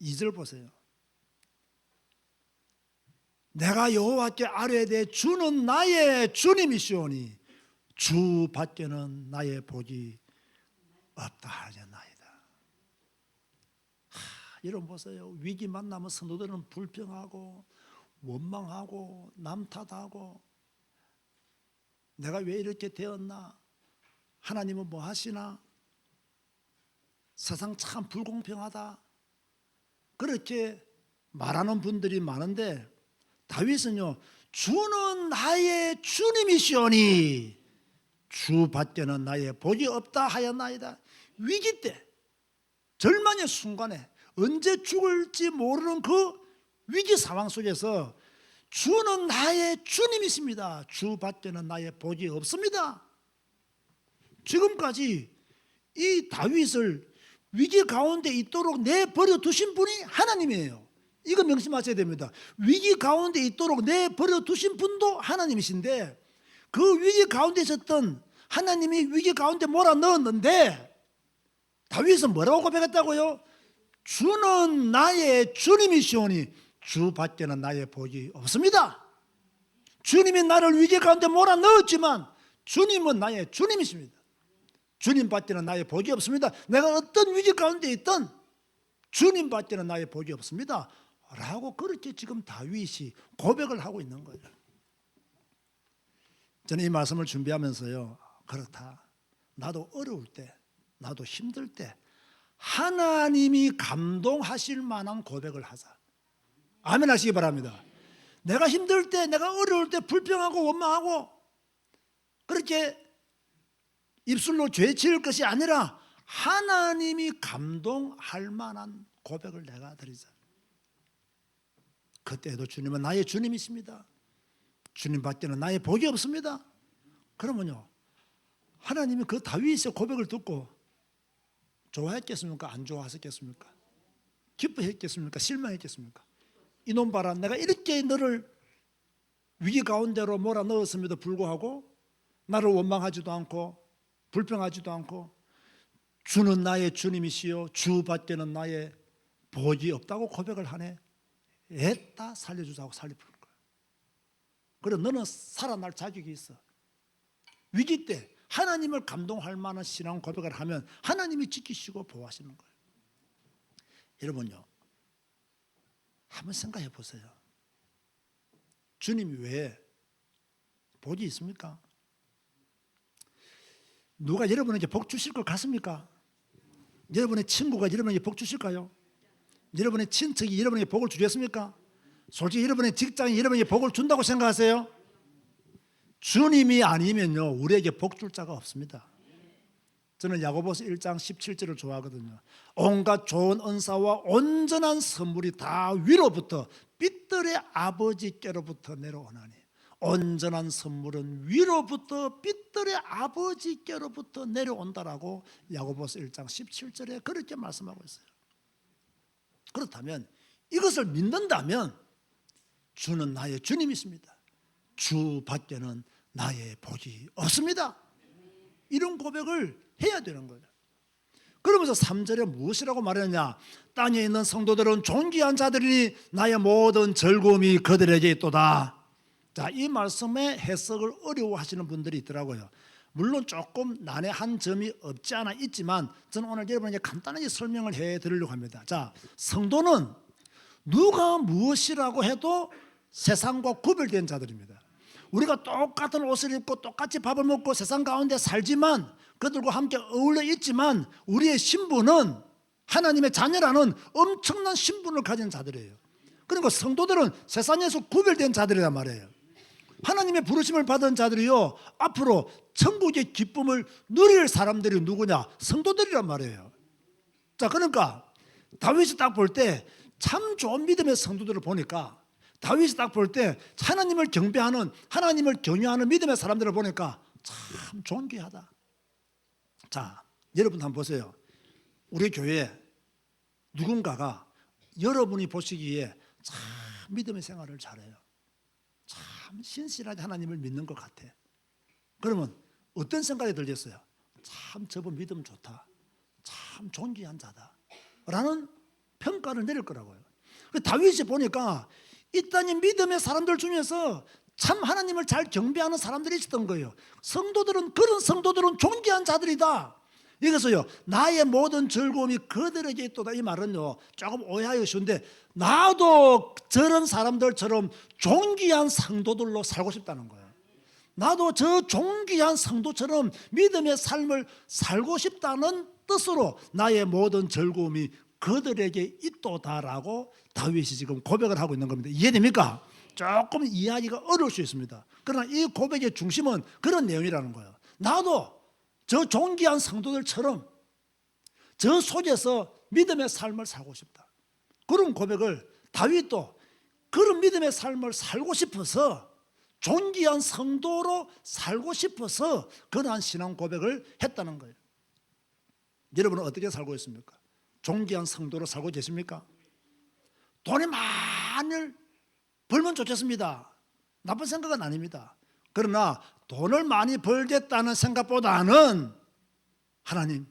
2절 보세요. 내가 여호와께 아뢰되 주는 나의 주님이시오니 주 밖에는 나의 복이 없다 하였나이다. 여러분 보세요. 위기 만나면 성도들은 불평하고 원망하고 남 탓하고 내가 왜 이렇게 되었나? 하나님은 뭐 하시나? 세상 참 불공평하다. 그렇게 말하는 분들이 많은데 다윗은요 주는 나의 주님이시오니 주 밖에는 나의 복이 없다 하였나이다. 위기 때 절망의 순간에 언제 죽을지 모르는 그 위기 상황 속에서 주는 나의 주님이십니다. 주 밖에는 나의 복이 없습니다. 지금까지 이 다윗을 위기 가운데 있도록 내버려 두신 분이 하나님이에요. 이거 명심하셔야 됩니다. 위기 가운데 있도록 내버려 두신 분도 하나님이신데 그 위기 가운데 있었던 하나님이 위기 가운데 몰아넣었는데 다윗은 뭐라고 고백했다고요? 주는 나의 주님이시오니 주 밖에는 나의 복이 없습니다. 주님이 나를 위기 가운데 몰아넣었지만 주님은 나의 주님이십니다. 주님 밖에는 나의 복이 없습니다. 내가 어떤 위기 가운데 있든 주님 밖에는 나의 복이 없습니다 라고 그렇게 지금 다윗이 고백을 하고 있는 거예요. 저는 이 말씀을 준비하면서요, 그렇다, 나도 어려울 때, 나도 힘들 때 하나님이 감동하실 만한 고백을 하자. 아멘 하시기 바랍니다. 내가 힘들 때, 내가 어려울 때 불평하고 원망하고 그렇게 입술로 죄 지을 것이 아니라 하나님이 감동할 만한 고백을 내가 드리자. 그때도 주님은 나의 주님이십니다. 주님 밖에는 나의 복이 없습니다. 그러면요, 하나님이 그 다윗의 고백을 듣고 좋아했겠습니까? 안 좋아하셨겠습니까? 기뻐했겠습니까? 실망했겠습니까? 이놈 봐라, 내가 이렇게 너를 위기 가운데로 몰아넣었음에도 불구하고 나를 원망하지도 않고 불평하지도 않고 주는 나의 주님이시요 주 밖에는 나의 복이 없다고 고백을 하네. 애따 살려주자고 살려주는 거야. 그래, 너는 살아날 자격이 있어. 위기 때 하나님을 감동할 만한 신앙 고백을 하면 하나님이 지키시고 보호하시는 거예요. 여러분요, 한번 생각해 보세요. 주님 외에 복이 있습니까? 누가 여러분에게 복 주실 것 같습니까? 여러분의 친구가 여러분에게 복 주실까요? 여러분의 친척이 여러분에게 복을 주겠습니까? 솔직히 여러분의 직장이 여러분에게 복을 준다고 생각하세요? 주님이 아니면요, 우리에게 복 줄 자가 없습니다. 저는 야고보서 1장 17절을 좋아하거든요. 온갖 좋은 은사와 온전한 선물이 다 위로부터 빛들의 아버지께로부터 내려오나니, 온전한 선물은 위로부터 빛들의 아버지께로부터 내려온다라고 야고보서 1장 17절에 그렇게 말씀하고 있어요. 그렇다면 이것을 믿는다면 주는 나의 주님이십니다. 주 밖에는 나의 복이 없습니다. 이런 고백을 해야 되는 거예요. 그러면서 3절에 무엇이라고 말했냐? 땅에 있는 성도들은 존귀한 자들이니 나의 모든 즐거움이 그들에게 있도다. 자, 이 말씀의 해석을 어려워하시는 분들이 있더라고요. 물론 조금 난해한 점이 없지 않아 있지만 저는 오늘 여러분에게 간단하게 설명을 해드리려고 합니다. 자, 성도는 누가 무엇이라고 해도 세상과 구별된 자들입니다. 우리가 똑같은 옷을 입고 똑같이 밥을 먹고 세상 가운데 살지만 그들과 함께 어울려 있지만 우리의 신분은 하나님의 자녀라는 엄청난 신분을 가진 자들이에요. 그러니까 성도들은 세상에서 구별된 자들이란 말이에요. 하나님의 부르심을 받은 자들이요, 앞으로 천국의 기쁨을 누릴 사람들이 누구냐? 성도들이란 말이에요. 자, 그러니까 다윗이 딱 볼 때 참 좋은 믿음의 성도들을 보니까, 다윗이 딱 볼 때 하나님을 경배하는, 하나님을 경외하는 믿음의 사람들을 보니까 참 존귀하다. 자, 여러분 한번 보세요. 우리 교회에 누군가가 여러분이 보시기에 참 믿음의 생활을 잘해요. 참 신실하게 하나님을 믿는 것 같아. 그러면 어떤 생각이 들겠어요? 참 저분 믿음 좋다, 참 존귀한 자다 라는 평가를 내릴 거라고요. 다윗이 보니까 이 땅의 믿음의 사람들 중에서 참 하나님을 잘 경배하는 사람들이 있었던 거예요. 그런 성도들은 존귀한 자들이다. 여기서요, 나의 모든 즐거움이 그들에게 있도다, 이 말은요 조금 오해하기 쉬운데, 나도 저런 사람들처럼 존귀한 성도들로 살고 싶다는 거예요. 나도 저 존귀한 성도처럼 믿음의 삶을 살고 싶다는 뜻으로 나의 모든 즐거움이 그들에게 있도다라고 다윗이 지금 고백을 하고 있는 겁니다. 이해됩니까? 조금 이해하기가 어려울 수 있습니다. 그러나 이 고백의 중심은 그런 내용이라는 거예요. 나도 저 존귀한 성도들처럼 저 속에서 믿음의 삶을 살고 싶다. 그런 고백을 다윗도 그런 믿음의 삶을 살고 싶어서, 존귀한 성도로 살고 싶어서 그러한 신앙 고백을 했다는 거예요. 여러분은 어떻게 살고 있습니까? 존귀한 성도로 살고 계십니까? 돈이 많이 벌면 좋겠습니다. 나쁜 생각은 아닙니다. 그러나 돈을 많이 벌겠다는 생각보다는 하나님,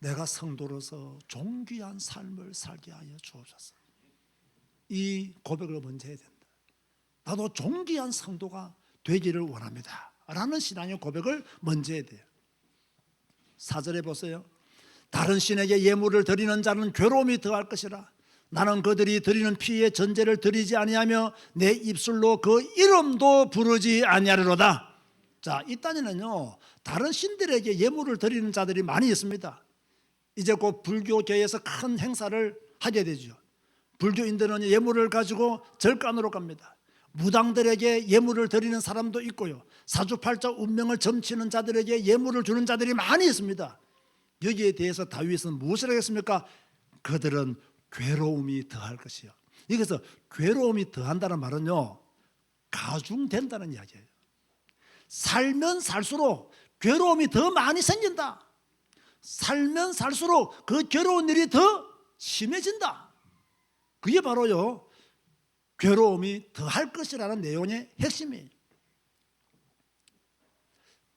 내가 성도로서 존귀한 삶을 살게 하여 주옵소서. 이 고백을 먼저 해야 된다. 나도 존귀한 성도가 되기를 원합니다 라는 신앙의 고백을 먼저 해야 돼요. 4절에 보세요. 다른 신에게 예물을 드리는 자는 괴로움이 더할 것이라. 나는 그들이 드리는 피의 전제를 드리지 아니하며 내 입술로 그 이름도 부르지 아니하리로다. 자, 이 땅에는요 다른 신들에게 예물을 드리는 자들이 많이 있습니다. 이제 곧 불교계에서 큰 행사를 하게 되죠. 불교인들은 예물을 가지고 절간으로 갑니다. 무당들에게 예물을 드리는 사람도 있고요, 사주팔자 운명을 점치는 자들에게 예물을 주는 자들이 많이 있습니다. 여기에 대해서 다윗은 무엇을 하겠습니까? 그들은 괴로움이 더할 것이요. 여기서 괴로움이 더한다는 말은요 가중된다는 이야기예요. 살면 살수록 괴로움이 더 많이 생긴다. 살면 살수록 그 괴로운 일이 더 심해진다. 그게 바로요 괴로움이 더할 것이라는 내용의 핵심이에요.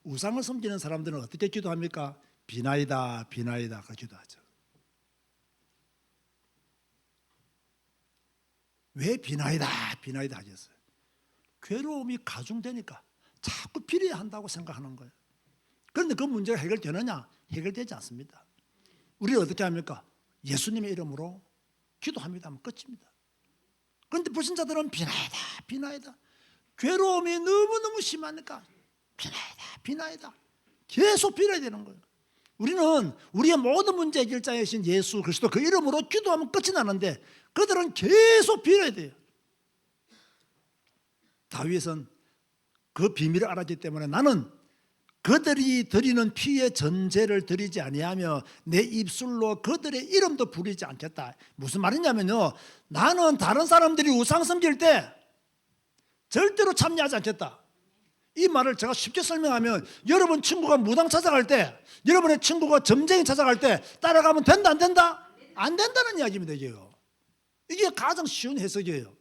우상을 섬기는 사람들은 어떻게 기도합니까? 비나이다 비나이다 그 기도하죠. 왜 비나이다 비나이다 하겠어요? 괴로움이 가중되니까 자꾸 빌어야 한다고 생각하는 거예요. 그런데 그 문제가 해결되느냐? 해결되지 않습니다. 우리는 어떻게 합니까? 예수님의 이름으로 기도합니다 하면 끝입니다. 그런데 불신자들은 비나이다 비나이다, 괴로움이 너무너무 심하니까 비나이다 비나이다 계속 빌어야 되는 거예요. 우리는 우리의 모든 문제 해결자이신 예수 그리스도 그 이름으로 기도하면 끝이 나는데 그들은 계속 빌어야 돼요. 다윗은 그 비밀을 알았기 때문에 나는 그들이 드리는 피의 전제를 드리지 아니하며 내 입술로 그들의 이름도 부르지 않겠다. 무슨 말이냐면요, 나는 다른 사람들이 우상 섬길 때 절대로 참여하지 않겠다. 이 말을 제가 쉽게 설명하면, 여러분 친구가 무당 찾아갈 때, 여러분의 친구가 점쟁이 찾아갈 때 따라가면 된다 안 된다? 안 된다는 이야기입니다. 이게 가장 쉬운 해석이에요.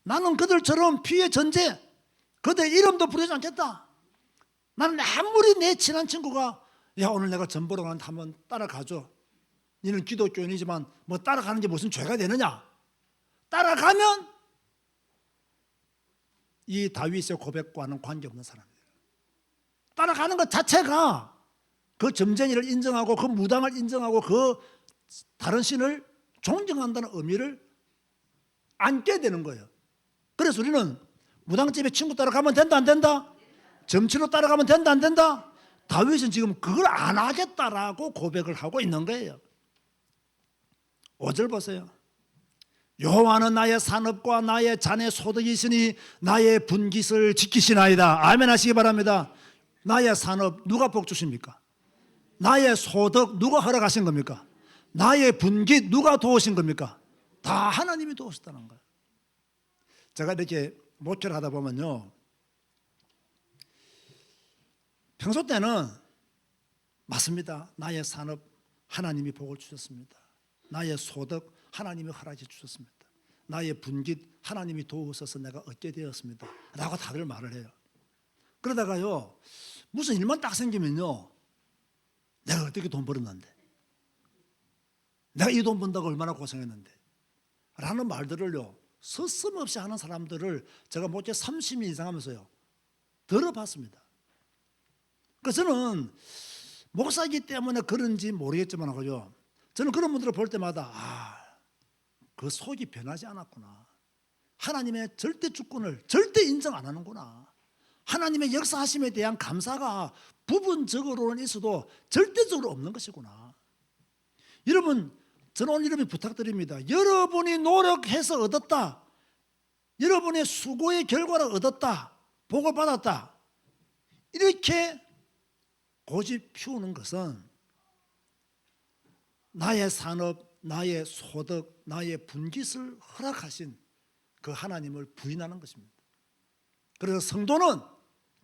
나는 그들처럼 피의 전제, 그들의 이름도 부르지 않겠다. 나는 아무리 내 친한 친구가 야 오늘 내가 전 보러 가는데 한번 따라가줘. 너는 기독교인이지만 뭐 따라가는 게 무슨 죄가 되느냐? 따라가면 이 다윗의 고백과는 관계없는 사람이에요. 따라가는 것 자체가 그 점쟁이를 인정하고 그 무당을 인정하고 그 다른 신을 존경한다는 의미를 안게 되는 거예요. 그래서 우리는 무당집에 친구 따라가면 된다 안 된다? 점치로 따라가면 된다 안 된다? 다윗은 지금 그걸 안 하겠다라고 고백을 하고 있는 거예요. 5절 보세요. 여호와는 나의 산업과 나의 잔의 소득이시니 나의 분깃을 지키시나이다. 아멘 하시기 바랍니다. 나의 산업 누가 복 주십니까? 나의 소득 누가 허락하신 겁니까? 나의 분깃 누가 도우신 겁니까? 다 하나님이 도우셨다는 거예요. 제가 이렇게 목회를 하다 보면요, 평소 때는 맞습니다. 나의 산업 하나님이 복을 주셨습니다. 나의 소득 하나님이 허락해 주셨습니다. 나의 분깃 하나님이 도우셔서 내가 얻게 되었습니다 라고 다들 말을 해요. 그러다가요 무슨 일만 딱 생기면요, 내가 어떻게 돈 벌었는데, 내가 이 돈 번다고 얼마나 고생했는데 라는 말들을요 서슴없이 하는 사람들을 제가 목회 30년 이상 하면서요 들어봤습니다. 그래서 저는 목사이기 때문에 그런지 모르겠지만 저는 그런 분들을 볼 때마다 그 속이 변하지 않았구나. 하나님의 절대 주권을 절대 인정 안 하는구나. 하나님의 역사하심에 대한 감사가 부분적으로는 있어도 절대적으로 없는 것이구나. 여러분, 저는 오늘 이렇게 부탁드립니다. 여러분이 노력해서 얻었다, 여러분의 수고의 결과를 얻었다, 복을 받았다, 이렇게 고집 피우는 것은 나의 산업, 나의 소득, 나의 분깃을 허락하신 그 하나님을 부인하는 것입니다. 그래서 성도는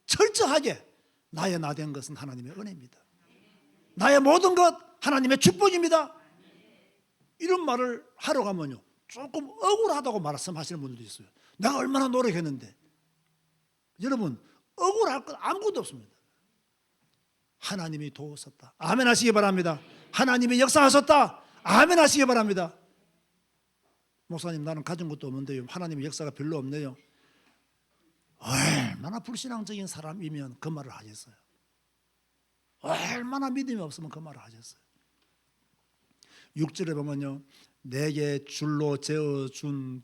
철저하게 나의 나 된 것은 하나님의 은혜입니다. 나의 모든 것 하나님의 축복입니다. 이런 말을 하러 가면요 조금 억울하다고 말씀하시는 분들도 있어요. 내가 얼마나 노력했는데. 여러분, 억울할 것 아무것도 없습니다. 하나님이 도우셨다. 아멘 하시기 바랍니다. 하나님이 역사하셨다. 아멘 하시기 바랍니다. 목사님, 나는 가진 것도 없는데요, 하나님의 역사가 별로 없네요. 얼마나 불신앙적인 사람이면 그 말을 하셨어요? 얼마나 믿음이 없으면 그 말을 하셨어요? 6절에 보면요, 내게 줄로 재어준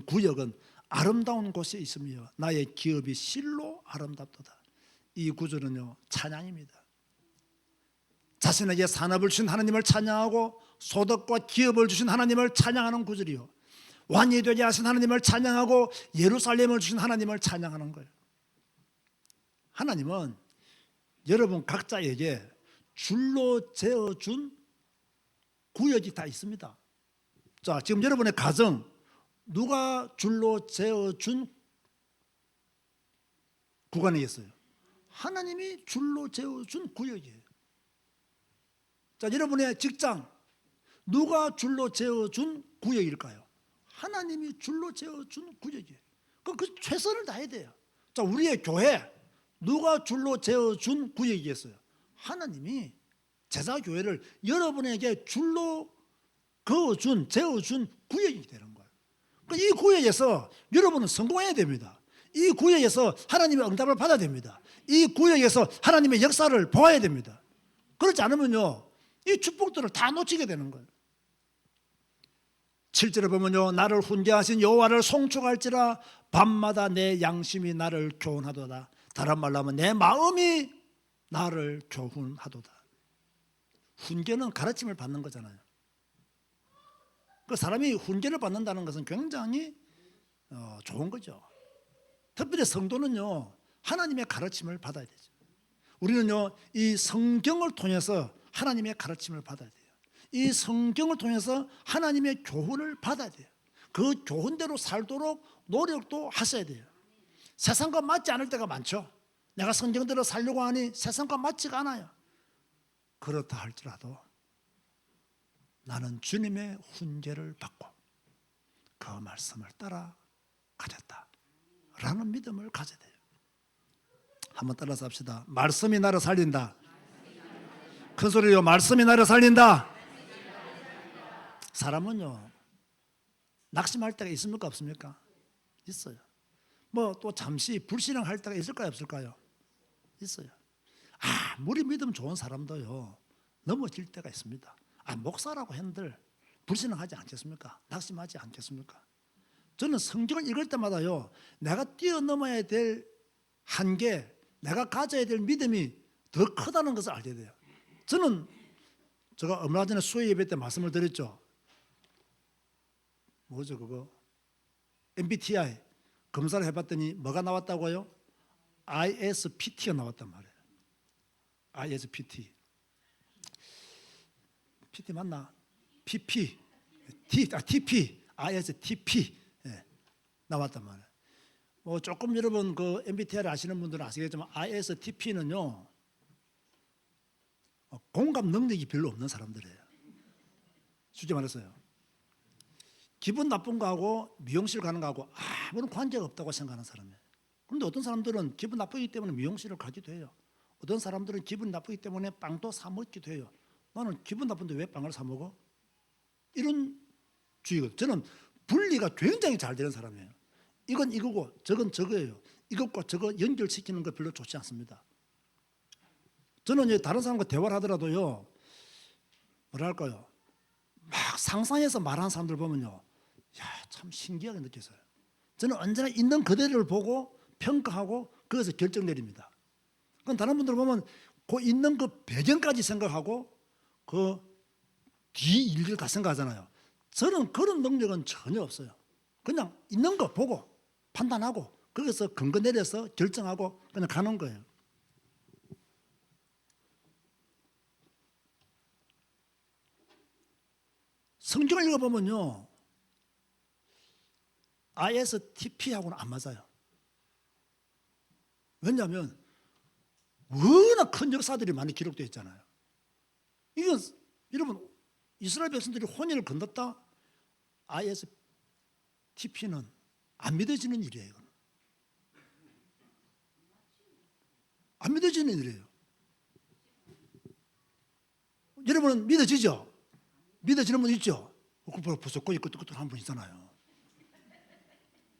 구역은 아름다운 곳에 있으며 나의 기업이 실로 아름답도다. 이 구절은요, 찬양입니다. 자신에게 산업을 주신 하나님을 찬양하고 소득과 기업을 주신 하나님을 찬양하는 구절이요, 왕이 되게 하신 하나님을 찬양하고 예루살렘을 주신 하나님을 찬양하는 거예요. 하나님은 여러분 각자에게 줄로 재어준 구역이 다 있습니다. 자, 지금 여러분의 가정 누가 줄로 재어준 구간이겠어요? 하나님이 줄로 재어준 구역이에요. 자, 여러분의 직장 누가 줄로 재어준 구역일까요? 하나님이 줄로 재어준 구역이에요. 그 최선을 다해야 돼요. 자, 우리의 교회 누가 줄로 재어준 구역이겠어요? 하나님이 제자교회를 여러분에게 줄로 재어준 구역이 되는 거예요. 그러니까 이 구역에서 여러분은 성공해야 됩니다. 이 구역에서 하나님의 응답을 받아야 됩니다. 이 구역에서 하나님의 역사를 보아야 됩니다. 그렇지 않으면요, 이 축복들을 다 놓치게 되는 거예요. 7절에 보면요, 나를 훈계하신 여호와를 송축할지라 밤마다 내 양심이 나를 교훈하도다. 다른 말로 하면 내 마음이 나를 교훈하도다. 훈계는 가르침을 받는 거잖아요. 그 사람이 훈계를 받는다는 것은 굉장히 좋은 거죠. 특별히 성도는요, 하나님의 가르침을 받아야 되죠. 우리는요, 이 성경을 통해서 하나님의 가르침을 받아야 돼요. 이 성경을 통해서 하나님의 교훈을 받아야 돼요. 그 교훈대로 살도록 노력도 하셔야 돼요. 세상과 맞지 않을 때가 많죠. 내가 성경대로 살려고 하니 세상과 맞지가 않아요. 그렇다 할지라도 나는 주님의 훈계를 받고 그 말씀을 따라 가졌다라는 믿음을 가져야 돼요. 한번 따라서 합시다. 말씀이 나를 살린다. 큰 소리로 말씀이 나를 살린다. 사람은요, 낙심할 때가 있습니까 없습니까? 있어요. 뭐 또 잠시 불신앙할 때가 있을까요 없을까요? 있어요. 아무리 믿음 좋은 사람도요, 넘어질 때가 있습니다. 목사라고 한들 불신앙하지 않겠습니까? 낙심하지 않겠습니까? 저는 성경을 읽을 때마다요, 내가 뛰어넘어야 될 한계, 내가 가져야 될 믿음이 더 크다는 것을 알게 돼요. 저는 제가 얼마 전에 수요 예배 때 말씀을 드렸죠. 뭐죠 그거? MBTI 검사를 해봤더니 뭐가 나왔다고요? ISPT가 나왔단 말이에요. ISPT. PT 맞나? PP, TP, ISTP 나왔단 말이에요. 뭐 조금 여러분 그 MBTI를 아시는 분들은 아시겠지만 ISTP는요, 공감 능력이 별로 없는 사람들이에요. 쉽게 말해서요. 기분 나쁜 거하고 미용실 가는 거하고 아무런 관계가 없다고 생각하는 사람이에요. 그런데 어떤 사람들은 기분 나쁘기 때문에 미용실을 가기도 해요. 어떤 사람들은 기분 나쁘기 때문에 빵도 사 먹기도 해요. 나는 기분 나쁜데 왜 빵을 사 먹어? 이런 주의거든요. 저는 분리가 굉장히 잘 되는 사람이에요. 이건 이거고 저건 저거예요. 이것과 저거 연결시키는 거 별로 좋지 않습니다. 저는 다른 사람과 대화를 하더라도요, 뭐랄까요, 막 상상해서 말하는 사람들 보면요, 참 신기하게 느껴져요. 저는 언제나 있는 그대로를 보고 평가하고 거기서 결정 내립니다. 그럼 다른 분들 보면 그 있는 그 배경까지 생각하고 그 뒤 일을 다 생각하잖아요. 저는 그런 능력은 전혀 없어요. 그냥 있는 거 보고 판단하고 거기서 근거 내려서 결정하고 그냥 가는 거예요. 성경을 읽어보면요, ISTP하고는 안 맞아요. 왜냐하면 워낙 큰 역사들이 많이 기록되어 있잖아요. 이건 여러분, 이스라엘 백성들이 혼인을 건넜다? ISTP는 안 믿어지는 일이에요. 안 믿어지는 일이에요. 여러분은 믿어지죠? 믿어지는 분 있죠? 벌써 거기 끄떡끄떡 한 분 있잖아요.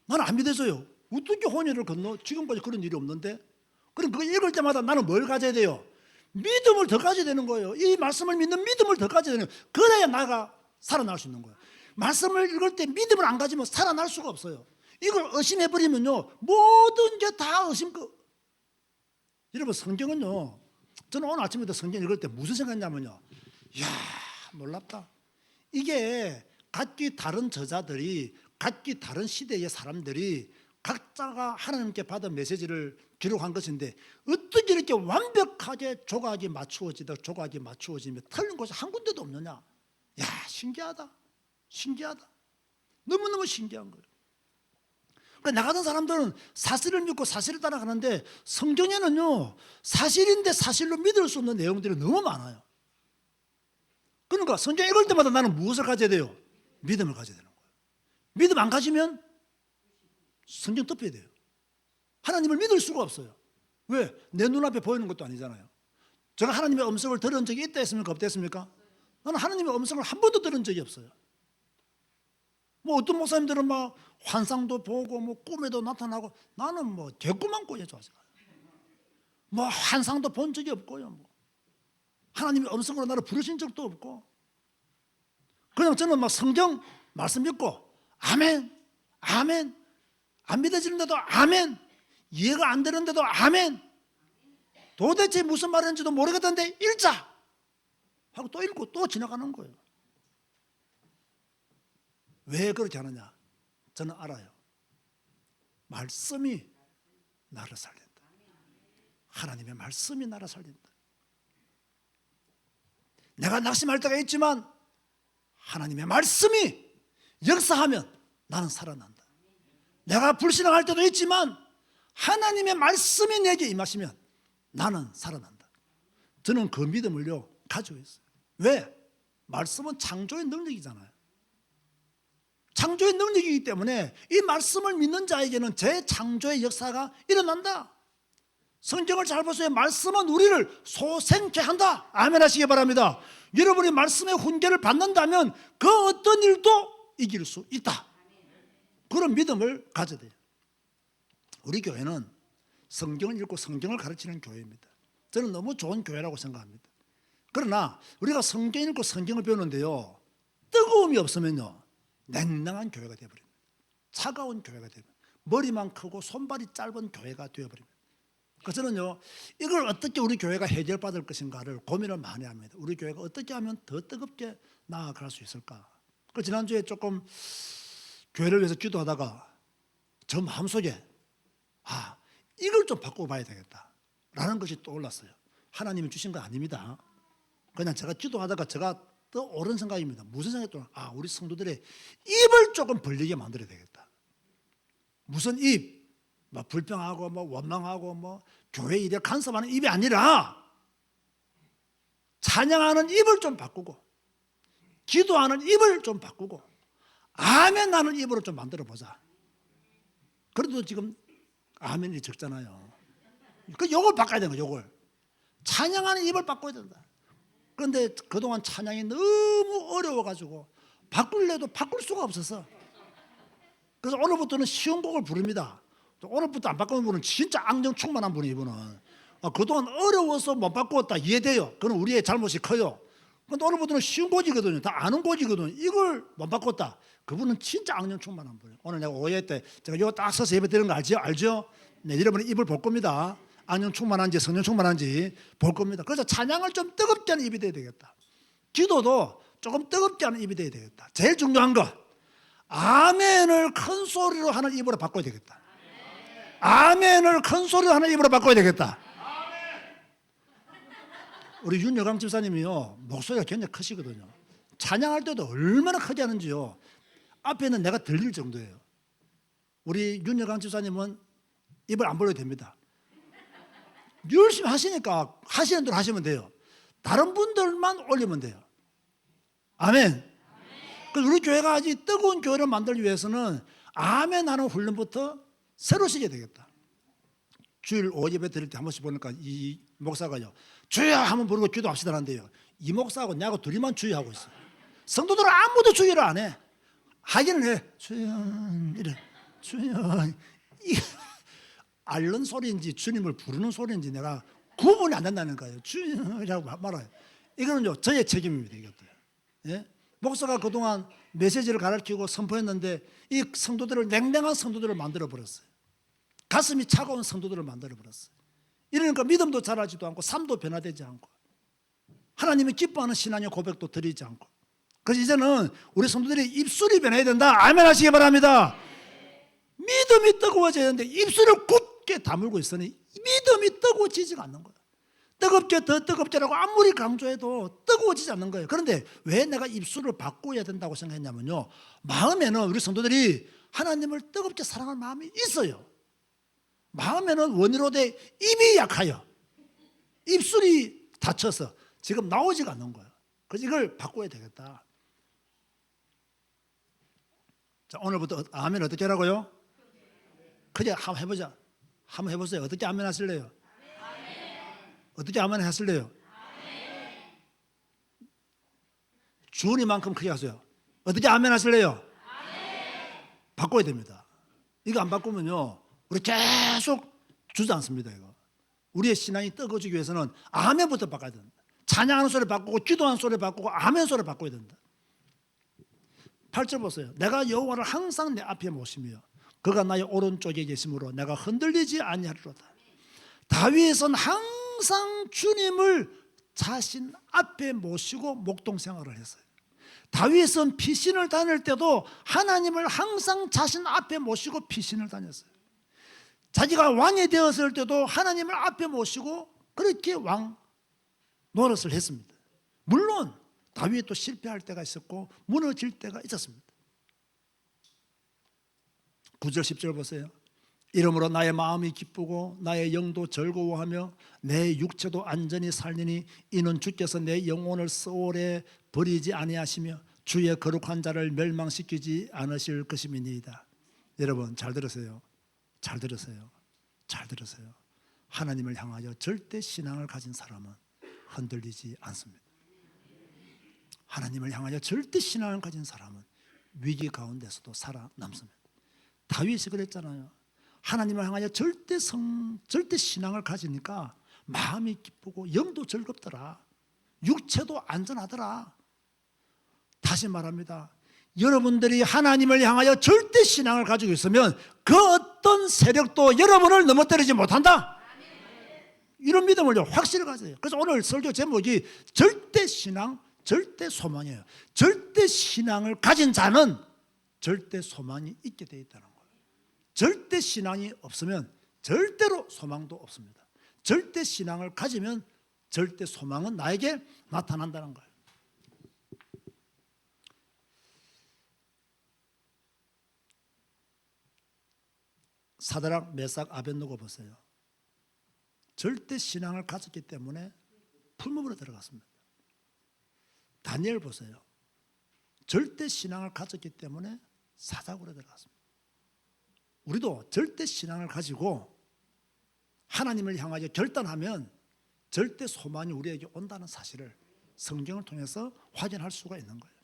나는 안 믿어져요. 어떻게 혼인을 건너? 지금까지 그런 일이 없는데? 그럼 그거 읽을 때마다 나는 뭘 가져야 돼요? 믿음을 더 가져야 되는 거예요. 이 말씀을 믿는 믿음을 더 가져야 되는 거예요. 그래야 나가 살아날 수 있는 거예요. 말씀을 읽을 때 믿음을 안 가지면 살아날 수가 없어요. 이걸 의심해버리면요, 모든 게 다 의심, 여러분 성경은요, 저는 오늘 아침부터 성경 읽을 때 무슨 생각했냐면요, 이야 놀랍다. 이게 각기 다른 저자들이 각기 다른 시대의 사람들이 각자가 하나님께 받은 메시지를 기록한 것인데 어떻게 이렇게 완벽하게 조각이 맞추어지며 틀린 곳이 한 군데도 없느냐. 야 신기하다. 너무너무 신기한 거예요. 그러니까 나 같은 사람들은 사실을 믿고 사실을 따라가는데 성경에는요 사실인데 사실로 믿을 수 없는 내용들이 너무 많아요. 그러니까 성경 읽을 때마다 나는 무엇을 가져야 돼요? 믿음을 가져야 되는 거예요. 믿음 안 가지면 성경 덮여야 돼요. 하나님을 믿을 수가 없어요. 왜? 내 눈앞에 보이는 것도 아니잖아요. 제가 하나님의 음성을 들은 적이 있다 했습니까? 없다 했습니까? 나는 하나님의 음성을 한 번도 들은 적이 없어요. 뭐 어떤 목사님들은 막 환상도 보고 뭐 꿈에도 나타나고, 나는 뭐 개꿈만 꾸죠. 뭐 환상도 본 적이 없고요. 뭐 하나님의 음성으로 나를 부르신 적도 없고, 그냥 저는 막 성경 말씀 믿고 아멘 안 믿어지는데도 아멘, 이해가 안 되는데도 아멘, 도대체 무슨 말인지도 모르겠던데 읽자 하고 또 읽고 또 지나가는 거예요. 왜 그렇게 하느냐? 저는 알아요. 말씀이 나를 살린다. 하나님의 말씀이 나를 살린다. 내가 낙심할 때가 있지만 하나님의 말씀이 역사하면 나는 살아난다. 내가 불신앙할 때도 있지만 하나님의 말씀이 내게 임하시면 나는 살아난다. 저는 그 믿음을요 가지고 있어요. 왜? 말씀은 창조의 능력이잖아요. 창조의 능력이기 때문에 이 말씀을 믿는 자에게는 재창조의 역사가 일어난다. 성경을 잘 보세요. 말씀은 우리를 소생케 한다. 아멘 하시기 바랍니다. 여러분이 말씀의 훈계를 받는다면 그 어떤 일도 이길 수 있다. 그런 믿음을 가져야 돼요. 우리 교회는 성경을 읽고 성경을 가르치는 교회입니다. 저는 너무 좋은 교회라고 생각합니다. 그러나 우리가 성경 읽고 성경을 배우는데요, 뜨거움이 없으면요 냉랭한 교회가 되어버립니다. 차가운 교회가 되어버립니다. 머리만 크고 손발이 짧은 교회가 되어버립니다. 그래서 저는요 이걸 어떻게 우리 교회가 해결받을 것인가를 고민을 많이 합니다. 우리 교회가 어떻게 하면 더 뜨겁게 나아갈 수 있을까. 그 지난주에 조금 교회를 위해서 기도하다가 저 마음속에 이걸 좀 바꿔봐야 되겠다라는 것이 떠올랐어요. 하나님이 주신 거 아닙니다. 그냥 제가 기도하다가 제가 떠오른 생각입니다. 무슨 생각이 떠올라? 우리 성도들의 입을 조금 벌리게 만들어야 되겠다. 무슨 입? 뭐 불평하고 뭐 원망하고 뭐 교회 일에 간섭하는 입이 아니라 찬양하는 입을 좀 바꾸고 기도하는 입을 좀 바꾸고 아멘 하는 입으로 좀 만들어 보자. 그래도 지금 아멘이 적잖아요. 요걸 바꿔야 되는 거예요. 요걸 찬양하는 입을 바꿔야 된다. 그런데 그동안 찬양이 너무 어려워가지고 바꿀래도 바꿀 수가 없어서, 그래서 오늘부터는 쉬운 곡을 부릅니다. 또 오늘부터 안 바꾸는 분은 진짜 악령 충만한 분이, 이분은 그동안 어려워서 못 바꾸었다 이해돼요. 그건 우리의 잘못이 커요. 그런데 오늘부터는 쉬운 곡이거든요. 다 아는 곡이거든요. 이걸 못 바꿨다, 그분은 진짜 악령 충만한 분이에요. 오늘 내가 오해 때 제가 이거 딱 써서 예배 드리는 거 알죠? 네, 여러분의 입을 볼 겁니다. 악령 충만한지 성령 충만한지 볼 겁니다. 그래서 찬양을 좀 뜨겁게 하는 입이 돼야 되겠다. 기도도 조금 뜨겁게 하는 입이 돼야 되겠다. 제일 중요한 거, 아멘을 큰 소리로 하는 입으로 바꿔야 되겠다. 아멘을 큰 소리로 하는 입으로 바꿔야 되겠다. 우리 윤여강 집사님이요 목소리가 굉장히 크시거든요. 찬양할 때도 얼마나 크게 하는지요 앞에는 내가 들릴 정도예요. 우리 윤여강 집사님은 입을 안 벌려도 됩니다. 열심히 하시니까 하시는 대로 하시면 돼요. 다른 분들만 올리면 돼요. 아멘. 그래서 우리 교회가 아주 뜨거운 교회를 만들기 위해서는 아멘 하는 훈련부터 새로 시켜야 되겠다. 주일 오예배 드릴 때 한 번씩 보니까 이 목사가요 주여 한번 부르고 기도합시다는데요, 이 목사하고 나하고 둘이만 주의하고 있어요. 성도들은 아무도 주의를 안 해. 하기는 해. 주여 이래. 주여. 앓는 소리인지 주님을 부르는 소리인지 내가 구분이 안 된다는 거예요. 주여라고 말아요. 이거는요 저의 책임입니다. 이것도. 예? 목사가 그동안 메시지를 가르치고 선포했는데 이 성도들을, 냉랭한 성도들을 만들어 버렸어요. 가슴이 차가운 성도들을 만들어 버렸어요. 이러니까 믿음도 자라지도 않고 삶도 변화되지 않고 하나님이 기뻐하는 신앙의 고백도 드리지 않고. 그래서 이제는 우리 성도들이 입술이 변해야 된다. 아멘 하시기 바랍니다. 믿음이 뜨거워져야 되는데 입술을 굳게 다물고 있으니 믿음이 뜨거워지지가 않는 거예요. 뜨겁게 더 뜨겁게라고 아무리 강조해도 뜨거워지지 않는 거예요. 그런데 왜 내가 입술을 바꿔야 된다고 생각했냐면요, 마음에는 우리 성도들이 하나님을 뜨겁게 사랑하는 마음이 있어요. 마음에는 원이로되 입이 약하여 입술이 닫혀서 지금 나오지가 않는 거예요. 그래서 이걸 바꿔야 되겠다. 자, 오늘부터 아멘 어떻게 하라고요? 그냥 한번 해보자. 한번 해보세요. 어떻게 아멘 하실래요? 어떻게 아멘 하실래요? 주은이만큼 크게 하세요. 어떻게 아멘 하실래요? 바꿔야 됩니다. 이거 안 바꾸면요, 우리 계속 주지 않습니다. 이거 우리의 신앙이 뜨거워지기 위해서는 아멘부터 바꿔야 된다. 찬양하는 소리 바꾸고 기도하는 소리 바꾸고 아멘 소리 바꿔야 된다. 8절 보세요. 내가 여호와를 항상 내 앞에 모시며 그가 나의 오른쪽에 계심으로 내가 흔들리지 아니하리로다. 다윗은 항상 주님을 자신 앞에 모시고 목동생활을 했어요. 다윗은 피신을 다닐 때도 하나님을 항상 자신 앞에 모시고 피신을 다녔어요. 자기가 왕이 되었을 때도 하나님을 앞에 모시고 그렇게 왕 노릇을 했습니다. 물론 다윗도 실패할 때가 있었고 무너질 때가 있었습니다. 9절 10절 보세요. 이러므로 나의 마음이 기쁘고 나의 영도 즐거워하며 내 육체도 안전히 살리니 이는 주께서 내 영혼을 스올에 버리지 아니하시며 주의 거룩한 자를 멸망시키지 않으실 것임이니이다. 여러분 잘 들으세요. 잘 들으세요. 잘 들으세요. 하나님을 향하여 절대 신앙을 가진 사람은 흔들리지 않습니다. 하나님을 향하여 절대 신앙을 가진 사람은 위기 가운데서도 살아남습니다. 다윗이 그랬잖아요. 하나님을 향하여 절대 신앙을 가지니까 마음이 기쁘고 영도 즐겁더라. 육체도 안전하더라. 다시 말합니다. 여러분들이 하나님을 향하여 절대 신앙을 가지고 있으면 그 어떤 세력도 여러분을 넘어뜨리지 못한다. 이런 믿음을 확실히 가져요. 그래서 오늘 설교 제목이 절대 신앙, 절대 소망이에요. 절대 신앙을 가진 자는 절대 소망이 있게 되어 있다는 거예요. 절대 신앙이 없으면 절대로 소망도 없습니다. 절대 신앙을 가지면 절대 소망은 나에게 나타난다는 거예요. 사드락, 메삭, 아벳느고 보세요. 절대 신앙을 가졌기 때문에 풀무불에 들어갔습니다. 다니엘 보세요. 절대 신앙을 가졌기 때문에 사자굴에 들어갔습니다. 우리도 절대 신앙을 가지고 하나님을 향하여 결단하면 절대 소망이 우리에게 온다는 사실을 성경을 통해서 확인할 수가 있는 거예요.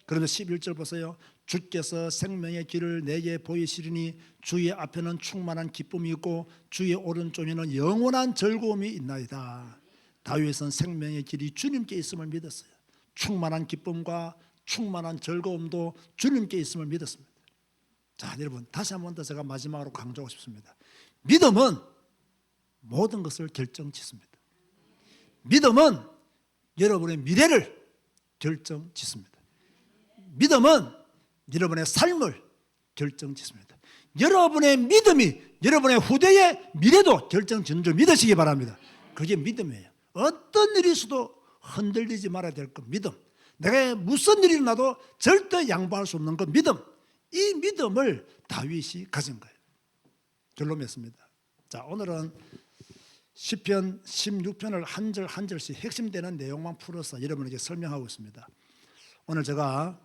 그러면 11절 보세요. 주께서 생명의 길을 내게 보이시리니 주의 앞에는 충만한 기쁨이 있고 주의 오른쪽에는 영원한 즐거움이 있나이다. 다윗은 생명의 길이 주님께 있음을 믿었어요. 충만한 기쁨과 충만한 즐거움도 주님께 있음을 믿었습니다. 자, 여러분 다시 한 번 더 제가 마지막으로 강조하고 싶습니다. 믿음은 모든 것을 결정짓습니다. 믿음은 여러분의 미래를 결정짓습니다. 믿음은 여러분의 삶을 결정짓습니다. 여러분의 믿음이 여러분의 후대의 미래도 결정짓는 줄 믿으시기 바랍니다. 그게 믿음이에요. 어떤 일이 있어도 흔들리지 말아야 될 것 믿음. 내가 무슨 일이 나도 절대 양보할 수 없는 것 믿음. 이 믿음을 다윗이 가진 거예요. 결론 맺습니다. 자, 오늘은 시편 16편을 한 절 한 절씩 핵심되는 내용만 풀어서 여러분에게 설명하고 있습니다. 오늘 제가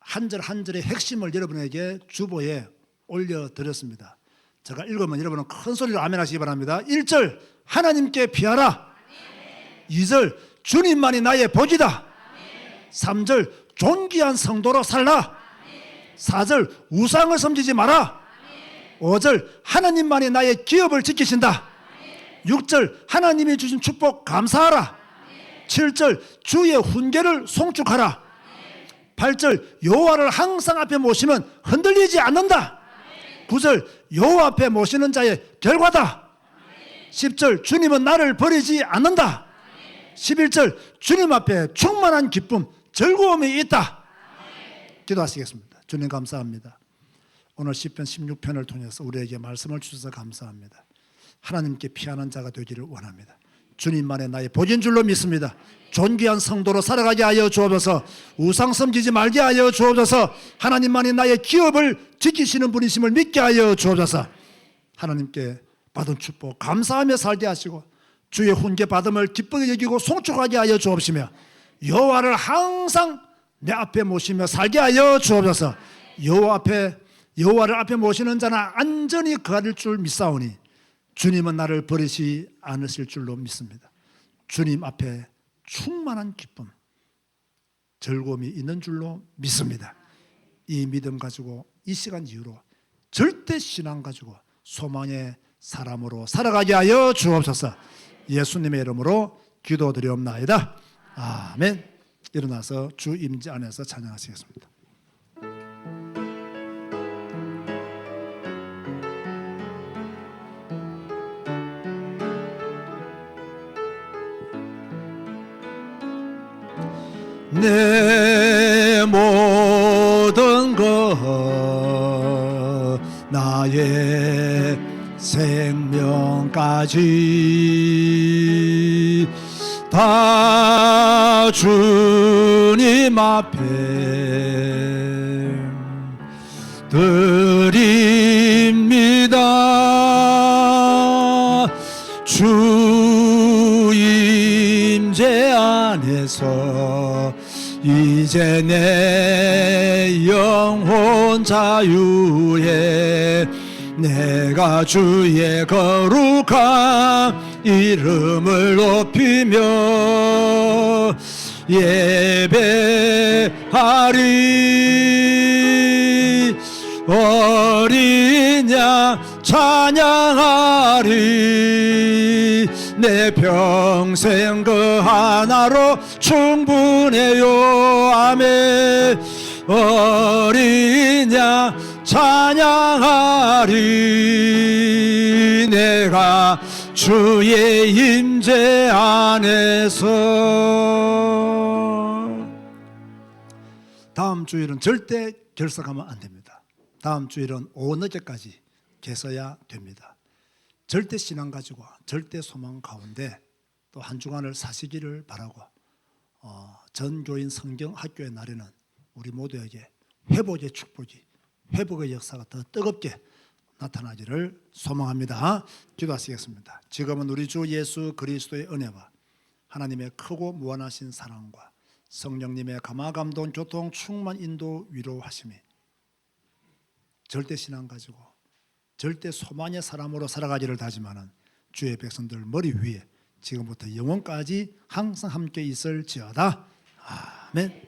한 절 한 절의 핵심을 여러분에게 주보에 올려드렸습니다. 제가 읽으면 여러분은 큰 소리로 아멘 하시기 바랍니다. 1절 하나님께 피하라. 2절 주님만이 나의 복이다. 3절 존귀한 성도로 살라. 4절 우상을 섬기지 마라. 5절 하나님만이 나의 기업을 지키신다. 6절 하나님이 주신 축복 감사하라. 7절 주의 훈계를 송축하라. 8절 여호와를 항상 앞에 모시면 흔들리지 않는다. 9절 여호와 앞에 모시는 자의 결과다. 10절 주님은 나를 버리지 않는다. 11절 주님 앞에 충만한 기쁨, 즐거움이 있다. 기도하시겠습니다. 주님 감사합니다. 오늘 시편 16편을 통해서 우리에게 말씀을 주셔서 감사합니다. 하나님께 피하는 자가 되기를 원합니다. 주님만의 나의 복인 줄로 믿습니다. 존귀한 성도로 살아가게 하여 주옵소서. 우상 섬기지 말게 하여 주옵소서. 하나님만이 나의 기업을 지키시는 분이심을 믿게 하여 주옵소서. 하나님께 받은 축복 감사하며 살게 하시고 주의 훈계 받음을 기쁘게 여기고 송축하게 하여 주옵시며 여호와를 항상 내 앞에 모시며 살게 하여 주옵소서. 여호와를 앞에 모시는 자는 안전히 거할 줄 믿사오니 주님은 나를 버리지 않으실 줄로 믿습니다. 주님 앞에 충만한 기쁨, 즐거움이 있는 줄로 믿습니다. 이 믿음 가지고 이 시간 이후로 절대 신앙 가지고 소망의 사람으로 살아가게 하여 주옵소서. 예수님의 이름으로 기도드리옵나이다. 아멘. 일어나서 주 임재 안에서 찬양하시겠습니다. 내 모든 것 나의 생명까지 다 주님 앞에 드립니다. 주 임재 안에서 이제 내 영혼 자유에 내가 주의 거룩한 이름을 높이며 예배하리. 어린 양 찬양하리. 내 평생 그 하나로 충분해요. 아멘. 어린 양 찬양하리. 내가 주의 임재 안에서. 다음 주일은 절대 결석하면 안 됩니다. 다음 주일은 오후 늦게까지 계셔야 됩니다. 절대 신앙 가지고 절대 소망 가운데 또 한 주간을 사시기를 바라고, 전교인 성경 학교의 날에는 우리 모두에게 회복의 축복이, 회복의 역사가 더 뜨겁게 나타나기를 소망합니다. 기도하시겠습니다. 지금은 우리 주 예수 그리스도의 은혜와 하나님의 크고 무한하신 사랑과 성령님의 감화감동 교통 충만 인도 위로하심이 절대 신앙 가지고 절대 소망의 사람으로 살아가기를 다짐하는 주의 백성들 머리 위에 지금부터 영원까지 항상 함께 있을지어다. 아멘.